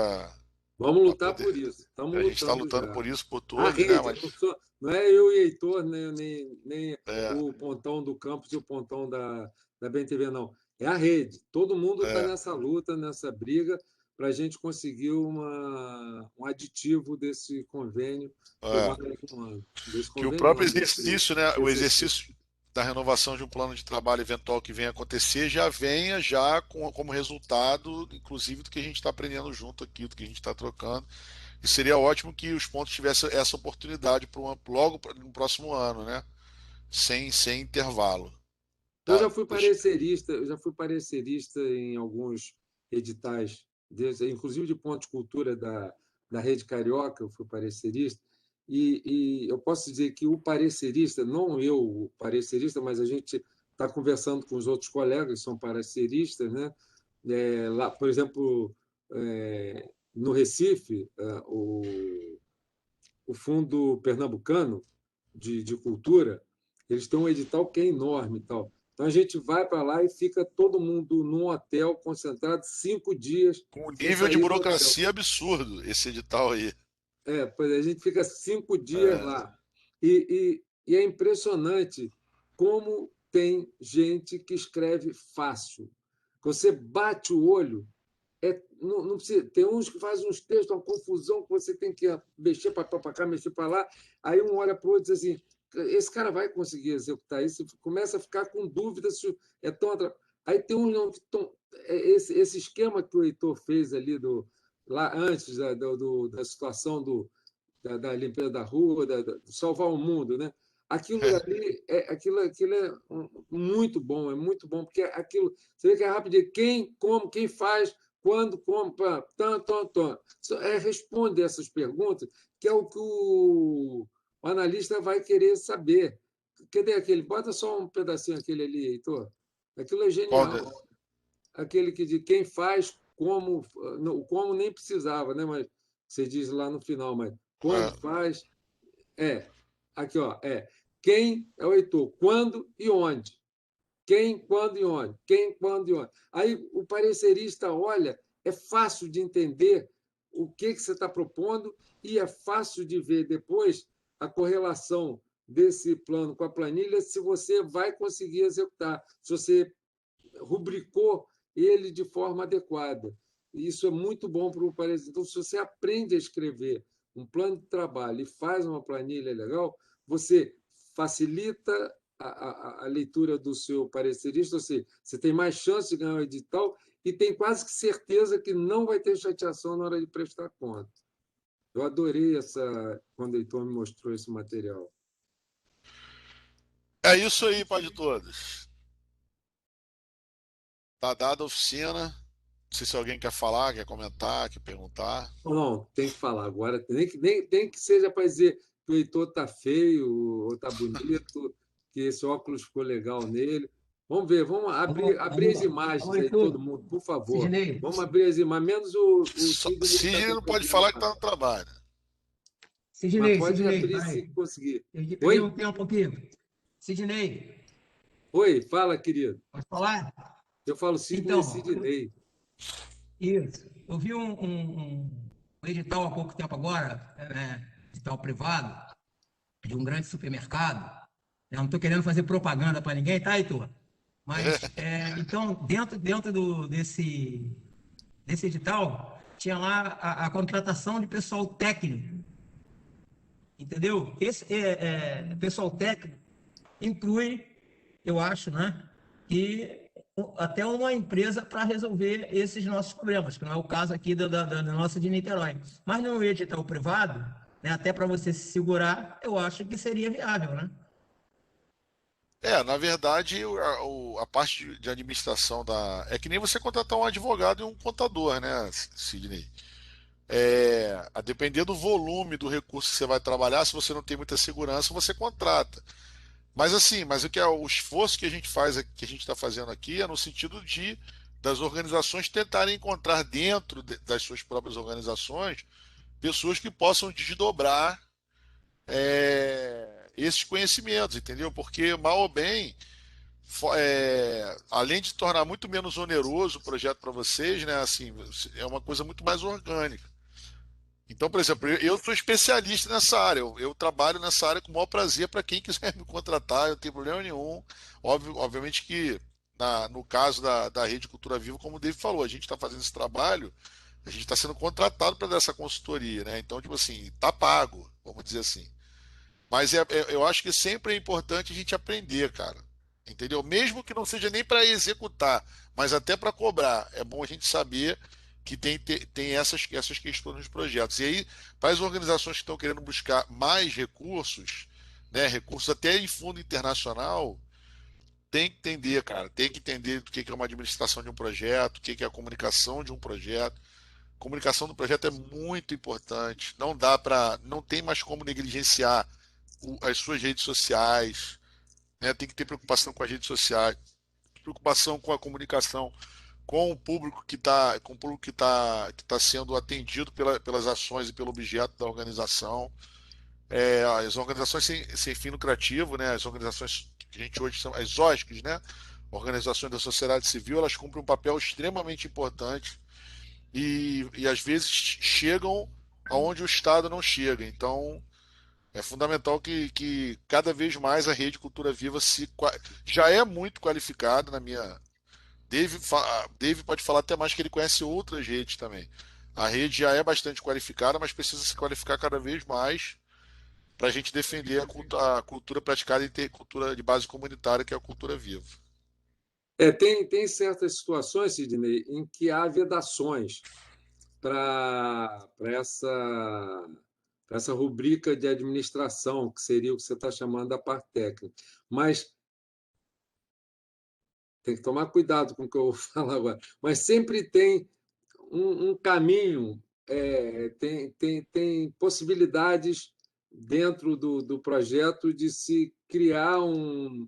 Vamos A, lutar por poder, isso. Estamos a gente está lutando lutando já. por isso, por A todos, né? rede, Mas não é eu e Heitor, né, nem é, o pontão do campus e o pontão da BNTV, não. É a rede. Todo mundo está é, nessa luta, nessa briga, para a gente conseguir um aditivo desse convênio por É, mais um ano. Desse que o convênio, próprio não, exercício, né, o exercício. exercício da renovação de um plano de trabalho eventual que venha acontecer já venha já como resultado, inclusive, do que a gente está aprendendo junto aqui, do que a gente está trocando. E seria ótimo que os pontos tivessem essa oportunidade no próximo ano, né? Sem intervalo. Tá? Eu já fui parecerista em alguns editais, inclusive de ponto de cultura da Rede Carioca, eu fui parecerista, e eu posso dizer que o parecerista, não eu o parecerista, mas a gente está conversando com os outros colegas que são pareceristas, né? Lá, por exemplo, no Recife, o Fundo Pernambucano de Cultura, eles têm um edital que é enorme e tal. Então a gente vai para lá e fica todo mundo num hotel concentrado 5 dias Com um sem nível de sair do hotel. burocracia absurdo, esse edital aí. Pois a gente fica 5 dias É, lá. E é impressionante como tem gente que escreve fácil. Você bate o olho, não precisa, tem uns que fazem uns textos, uma confusão, que você tem que mexer para cá, mexer para lá. Aí um olha para o outro e diz assim: esse cara vai conseguir executar isso? Você começa a ficar com dúvida se é tão. Aí tem um não, que esse esquema que o Heitor fez ali lá antes da situação da limpeza da rua, de salvar o mundo, né? Aquilo ali aquilo é muito bom, porque aquilo você vê que é rapidinho, quem, como, quem faz, quando, como, tanto. Responde essas perguntas, que é o que o analista vai querer saber. Cadê aquele? Bota só um pedacinho aquele ali, Heitor. Aquilo é qual genial. Aquele que de quem faz, como, o como nem precisava, né? Mas você diz lá no final, mas quando é, faz, é. Aqui, ó, quem é o Heitor, quando e onde. Quem, quando e onde. Quem, quando e onde. Aí o parecerista olha, é fácil de entender o que você está propondo e é fácil de ver depois a correlação desse plano com a planilha, se você vai conseguir executar, se você rubricou ele de forma adequada. E isso é muito bom para o parecer. Então, se você aprende a escrever um plano de trabalho e faz uma planilha legal, você facilita a leitura do seu parecerista, ou seja, você tem mais chance de ganhar o edital e tem quase que certeza que não vai ter chateação na hora de prestar conta. Eu adorei quando o Heitor me mostrou esse material. é isso aí, pai de todos. Tá dada a oficina. Não sei se alguém quer falar, quer comentar, quer perguntar. Não, tem que falar agora. Nem que seja para dizer que o Heitor está feio ou está bonito, que esse óculos ficou legal nele. Vamos ver, vamos abrir as imagens aí, todo Heitor, mundo, por favor. Sidney, Vamos abrir as imagens, menos o Sidney que está Sidney com não pode problema falar que lá. está no trabalho. Mas Sidney, pode Sidney, abrir se peraí. conseguir. Eu peguei um Oi? tempo aqui. Sidney, Oi, fala, querido. pode falar? Eu falo Sidney, Então, Sidney. isso. Eu vi um edital há pouco tempo agora, edital privado, de um grande supermercado. Eu não estou querendo fazer propaganda para ninguém, tá, Heitor? Mas, então, dentro desse edital, tinha lá a contratação de pessoal técnico, entendeu? Esse pessoal técnico inclui, eu acho, né, que até uma empresa para resolver esses nossos problemas, que não é o caso aqui da nossa de Niterói. Mas no edital privado, né, até para você se segurar, eu acho que seria viável, né? Na verdade, a parte de administração da. É que nem você contratar um advogado e um contador, né, Sidney? A depender do volume do recurso que você vai trabalhar, se você não tem muita segurança, você contrata. Mas assim, o esforço que a gente faz, que a gente está fazendo aqui, é no sentido de das organizações tentarem encontrar dentro das suas próprias organizações pessoas que possam desdobrar esses conhecimentos, entendeu? Porque mal ou bem, além de tornar muito menos oneroso o projeto para vocês, né? Assim, é uma coisa muito mais orgânica. Então, por exemplo, eu sou especialista nessa área. Eu trabalho nessa área com o maior prazer para quem quiser me contratar, eu não tenho problema nenhum. Obviamente que no caso da Rede Cultura Viva, como o David falou, a gente está fazendo esse trabalho A gente está sendo contratado para dar essa consultoria, né? Então, tipo assim, tá pago, vamos dizer assim. Mas eu acho que sempre é importante a gente aprender, cara. Entendeu? Mesmo que não seja nem para executar, mas até para cobrar. É bom a gente saber que tem essas questões nos projetos. E aí, para as organizações que estão querendo buscar mais recursos, né, recursos até em fundo internacional, tem que entender, cara, tem que entender o que é uma administração de um projeto, o que é a comunicação de um projeto. Comunicação do projeto é muito importante. Não dá para, não tem mais como negligenciar as suas redes sociais, né? Tem que ter preocupação com as redes sociais, preocupação com a comunicação com o público com o público que tá sendo atendido pelas ações e pelo objeto da organização. As organizações sem fim lucrativo, né? As organizações que a gente hoje são as OSCs, né? Organizações da sociedade civil, elas cumprem um papel extremamente importante e às vezes chegam aonde o Estado não chega. Então, é fundamental que cada vez mais a Rede Cultura Viva já é muito qualificada na minha. Dave pode falar até mais que ele conhece outras redes também. A rede já é bastante qualificada, mas precisa se qualificar cada vez mais para a gente defender a cultura praticada e ter cultura de base comunitária, que é a cultura viva. Tem certas situações, Sidney, em que há vedações para essa rubrica de administração, que seria o que você está chamando da parte técnica. Mas tem que tomar cuidado com o que eu vou falar agora. Mas sempre tem um caminho, tem possibilidades dentro do projeto de se criar um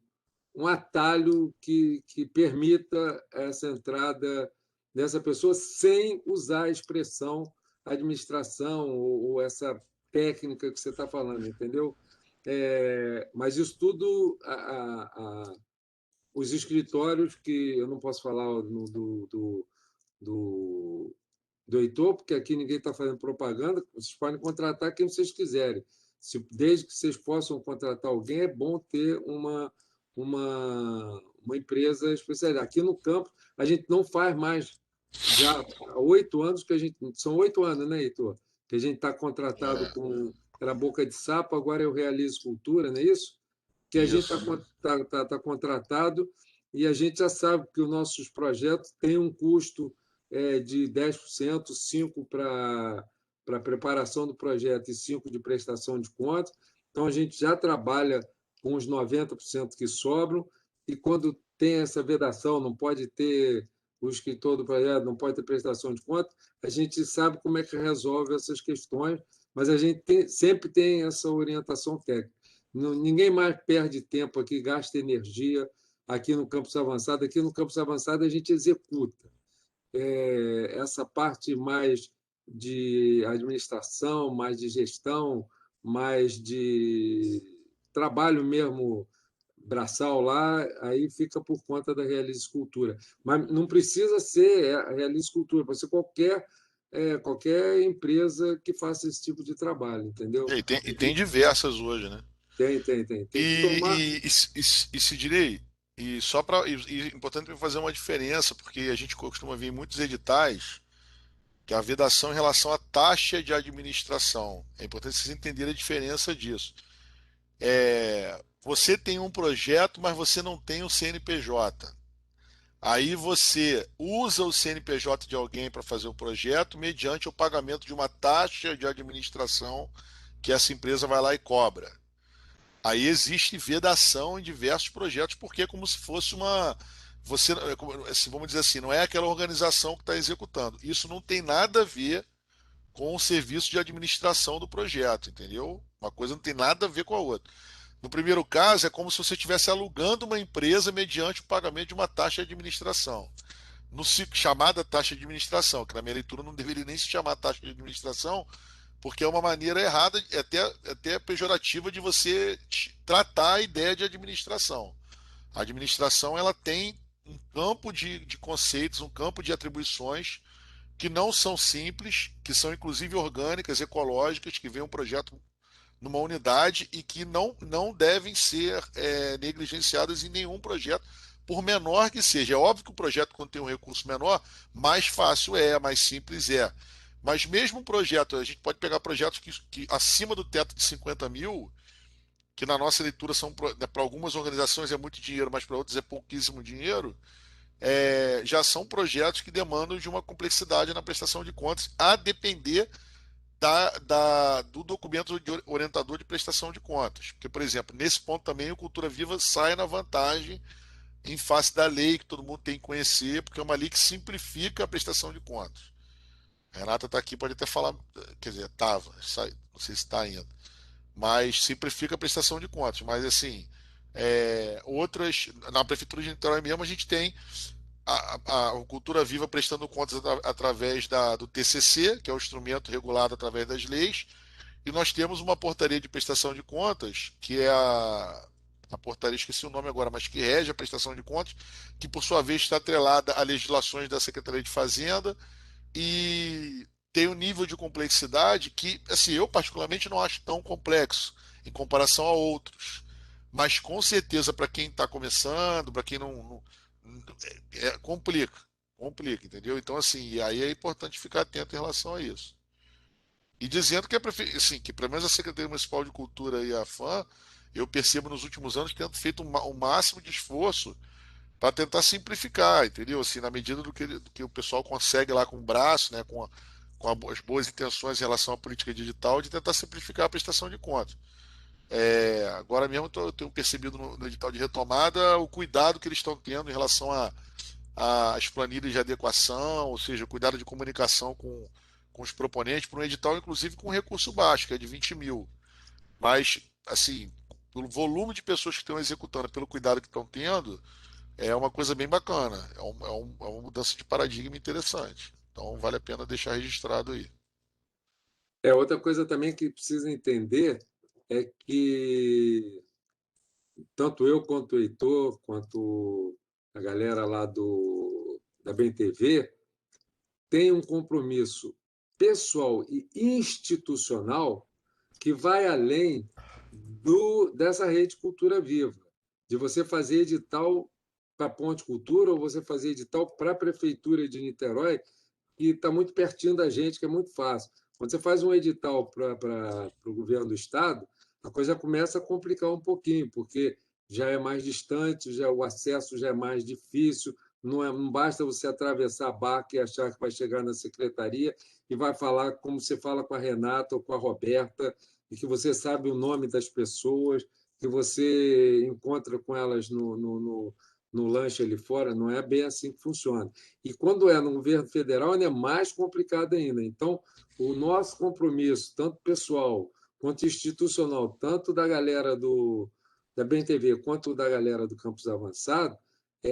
atalho que permita essa entrada dessa pessoa sem usar a expressão administração ou essa técnica que você está falando, entendeu? Mas isso tudo, os escritórios, que eu não posso falar do, do Heitor, porque aqui ninguém está fazendo propaganda, vocês podem contratar quem vocês quiserem. Desde que vocês possam contratar alguém, é bom ter uma empresa especializada. Aqui no campo, a gente não faz mais, já há 8 anos que a gente. São 8 anos, né, Heitor? Que a gente está contratado É, com. Era Boca de Sapo, agora eu realizo cultura, não é isso? Que a gente isso. tá contratado e a gente já sabe que os nossos projetos têm um custo de 10%, 5% para preparação do projeto e 5% de prestação de contas. Então, a gente já trabalha com os 90% que sobram, e quando tem essa vedação, não pode ter o escritor do projeto, não pode ter prestação de contas, a gente sabe como é que resolve essas questões, mas a gente sempre tem essa orientação técnica. Ninguém mais perde tempo aqui, gasta energia aqui no campus avançado. Aqui no campus avançado a gente executa. Essa parte mais de administração, mais de gestão, mais de trabalho mesmo braçal lá, aí fica por conta da Realize Cultura. Mas não precisa ser a Realize Cultura, pode ser qualquer empresa que faça esse tipo de trabalho, entendeu? E tem diversas hoje, né? Tem. Tem que tomar. E se direi, e só para é importante fazer uma diferença, porque a gente costuma ver em muitos editais que a vedação em relação à taxa de administração. É importante vocês entenderem a diferença disso. Você tem um projeto, mas você não tem um CNPJ. Aí você usa o CNPJ de alguém para fazer o projeto mediante o pagamento de uma taxa de administração que essa empresa vai lá e cobra. Aí existe vedação em diversos projetos, porque é como se fosse uma. Você, assim, vamos dizer assim, não é aquela organização que está executando. Isso não tem nada a ver com o serviço de administração do projeto, entendeu? Uma coisa não tem nada a ver com a outra. No primeiro caso, é como se você estivesse alugando uma empresa mediante o pagamento de uma taxa de administração. No chamada taxa de administração, que na minha leitura não deveria nem se chamar taxa de administração, porque é uma maneira errada, até pejorativa de você tratar a ideia de administração. A administração ela tem um campo de conceitos, um campo de atribuições que não são simples, que são inclusive orgânicas, ecológicas, que vem um projeto numa unidade e que não devem ser negligenciadas em nenhum projeto, por menor que seja. É óbvio que o projeto, quando tem um recurso menor, mais fácil é, mais simples é. Mas mesmo um projeto, a gente pode pegar projetos que acima do teto de 50 mil, que na nossa leitura são, para algumas organizações é muito dinheiro, mas para outras é pouquíssimo dinheiro, já são projetos que demandam de uma complexidade na prestação de contas, a depender do documento orientador de prestação de contas. Porque, por exemplo, nesse ponto também o Cultura Viva sai na vantagem em face da lei que todo mundo tem que conhecer, porque é uma lei que simplifica a prestação de contas. A Renata está aqui, pode até falar, quer dizer, estava, não sei se está ainda, mas simplifica a prestação de contas. Mas assim, outras, na Prefeitura de Niterói mesmo, a gente tem a Cultura Viva prestando contas através do TCC, que é o instrumento regulado através das leis, e nós temos uma portaria de prestação de contas, que é a portaria, esqueci o nome agora, mas que rege a prestação de contas, que por sua vez está atrelada a legislações da Secretaria de Fazenda e tem um nível de complexidade que, assim, eu particularmente não acho tão complexo em comparação a outros. Mas com certeza para quem está começando, para quem complica, complica, entendeu? Então assim, e aí é importante ficar atento em relação a isso. E dizendo que assim, que pelo menos a Secretaria Municipal de Cultura e a FAM, eu percebo nos últimos anos que tendo feito o máximo de esforço para tentar simplificar, entendeu? Assim, na medida do que o pessoal consegue lá com o braço, né, as boas intenções em relação à política digital, de tentar simplificar a prestação de contas. Agora mesmo eu tenho percebido no edital de retomada o cuidado que eles estão tendo em relação às planilhas de adequação, ou seja, o cuidado de comunicação com os proponentes, para um edital, inclusive, com recurso baixo, que é de 20 mil. Mas, assim, pelo volume de pessoas que estão executando, pelo cuidado que estão tendo, é uma coisa bem bacana. É uma mudança de paradigma interessante. Então, vale a pena deixar registrado aí. Outra coisa também que precisa entender é que tanto eu quanto o Heitor, quanto a galera lá da BemTV, tem um compromisso pessoal e institucional que vai além dessa rede Cultura Viva, de você fazer edital para a Ponte Cultura ou você fazer edital para a Prefeitura de Niterói, que está muito pertinho da gente, que é muito fácil. Quando você faz um edital para o governo do Estado, a coisa começa a complicar um pouquinho, porque já é mais distante, o acesso já é mais difícil, não basta você atravessar a barca e achar que vai chegar na secretaria e vai falar como você fala com a Renata ou com a Roberta, e que você sabe o nome das pessoas, que você encontra com elas no lanche ali fora, não é bem assim que funciona. E quando é no governo federal, é mais complicado ainda. Então, o nosso compromisso, tanto pessoal quanto institucional, tanto da galera da BemTV quanto da galera do Campus Avançado,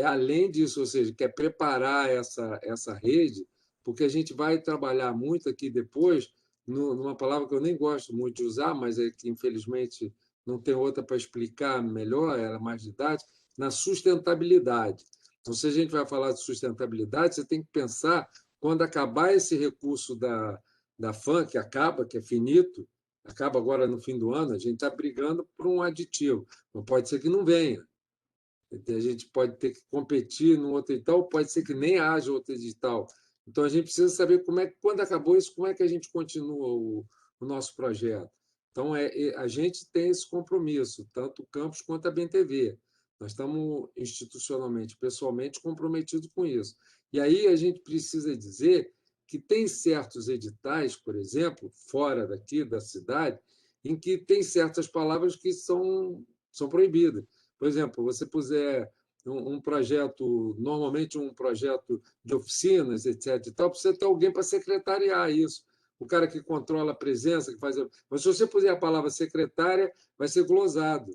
além disso, ou seja, quer preparar essa rede, porque a gente vai trabalhar muito aqui depois, numa palavra que eu nem gosto muito de usar, mas é que, infelizmente, não tem outra para explicar melhor, era mais didática, na sustentabilidade. Então, se a gente vai falar de sustentabilidade, você tem que pensar, quando acabar esse recurso da FAM, que acaba, que é finito, acaba agora no fim do ano, a gente está brigando por um aditivo. Não pode ser que não venha. A gente pode ter que competir no outro edital, pode ser que nem haja outro edital. Então, a gente precisa saber quando acabou isso, como é que a gente continua o nosso projeto. Então, a gente tem esse compromisso, tanto o campus quanto a BemTV. Nós estamos institucionalmente, pessoalmente comprometidos com isso. E aí a gente precisa dizer que tem certos editais, por exemplo, fora daqui da cidade, em que tem certas palavras que são proibidas. Por exemplo, você puser um projeto, normalmente um projeto de oficinas, etc. e tal, precisa ter alguém para secretariar isso. O cara que controla a presença, que faz. Mas se você puser a palavra secretária, vai ser glosado.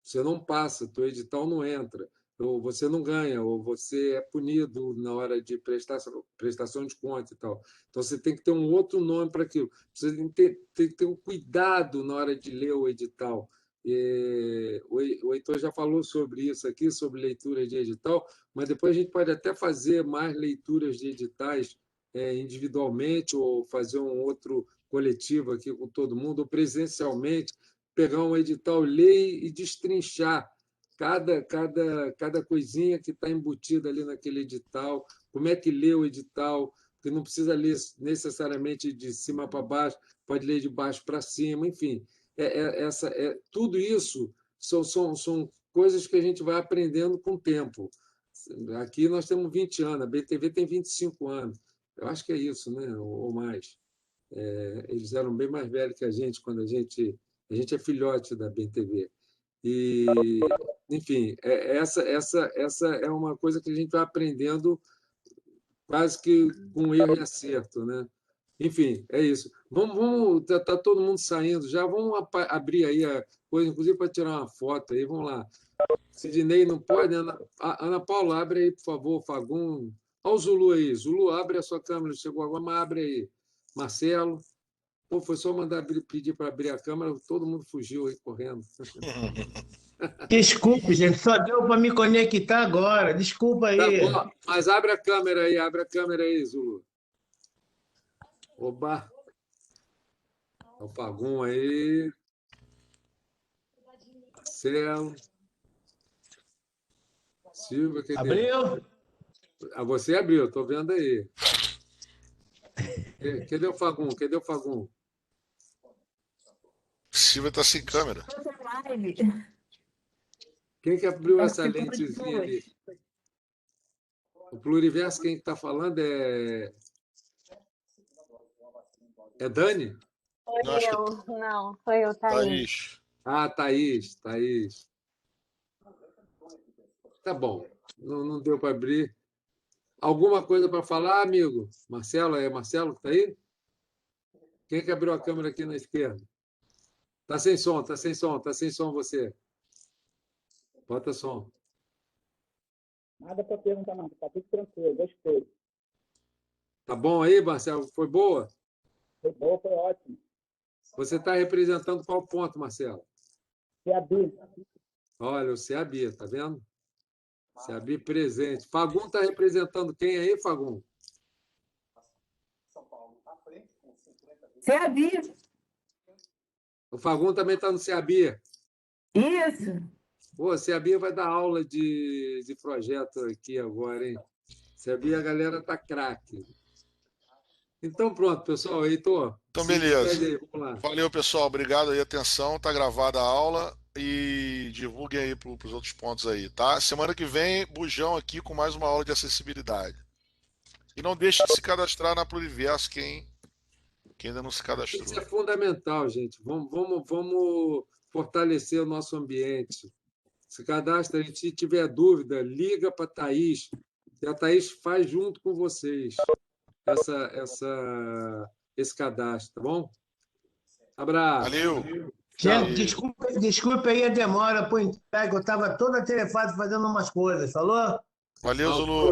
Você não passa, teu edital não entra, ou você não ganha, ou você é punido na hora de prestação de conta e tal. Então você tem que ter um outro nome para aquilo. Você tem que ter um cuidado na hora de ler o edital. O Heitor já falou sobre isso aqui, sobre leitura de edital, mas depois a gente pode até fazer mais leituras de editais individualmente, ou fazer um outro coletivo aqui com todo mundo, ou presencialmente, pegar um edital, ler e destrinchar cada coisinha que está embutida ali naquele edital, como é que lê o edital, que não precisa ler necessariamente de cima para baixo, pode ler de baixo para cima, enfim. Tudo isso são coisas que a gente vai aprendendo com o tempo. Aqui nós temos 20 anos, a BTV tem 25 anos. Eu acho que é isso, né? Ou mais. Eles eram bem mais velhos que a gente quando a gente é filhote da BTV. E, enfim, essa é uma coisa que a gente vai aprendendo quase que com erro e acerto, né? Enfim, é isso. Tá todo mundo saindo já. Vamos abrir aí a coisa, inclusive para tirar uma foto aí. Vamos lá. Sidney não pode. Ana Paula, abre aí, por favor, Fagum. Olha o Zulu aí. Zulu, abre a sua câmera. Chegou agora, mas abre aí. Marcelo. Pô, foi só pedir para abrir a câmera, todo mundo fugiu aí correndo. Desculpe, gente, só deu para me conectar agora. Desculpa Tá aí. bom, mas abre a câmera aí, Zulu. Oba! O Fagum aí. Marcelo. Silvia, cadê? Abriu? Você abriu, estou vendo aí. Cadê o Fagum? Silvia está sem câmera. Quem que abriu essa lentezinha ali? O Pluriverso, quem está falando é Dani? Eu acho que Não, foi eu, Thaís. Thaís. Thaís. Tá bom, não deu para abrir. Alguma coisa para falar, amigo? Marcelo, é Marcelo que está aí? Quem que abriu a câmera aqui na esquerda? Tá sem som você. Bota som. Nada para perguntar, não. Tá tudo tranquilo, gostei. Tá bom aí, Marcelo? Foi boa? Foi boa, foi ótimo. Você está representando qual ponto, Marcelo? CAB. Olha, o CAB, tá vendo? CAB presente. Fagum está representando quem aí, Fagum? CAB. O Fagum também está no CAB. Isso. Pô, a CAB vai dar aula de projeto aqui agora, hein? CAB, a galera tá craque. Então, pronto, pessoal. Heitor, Então, se beleza. despede aí, vamos lá. Valeu, pessoal. Obrigado aí, atenção. Tá gravada a aula e divulguem aí para os outros pontos aí, tá? Semana que vem, Bujão aqui com mais uma aula de acessibilidade. E não deixe de se cadastrar na Pluriverso, quem ainda não se cadastrou. Isso é fundamental, gente. Vamos fortalecer o nosso ambiente. Se cadastra, se tiver dúvida, liga para a Thaís, e a Thaís faz junto com vocês esse cadastro, tá bom? Abraço. Valeu. Gente, desculpa aí a demora por entrega. Eu estava toda atarefado fazendo umas coisas, falou? Valeu, Zulu.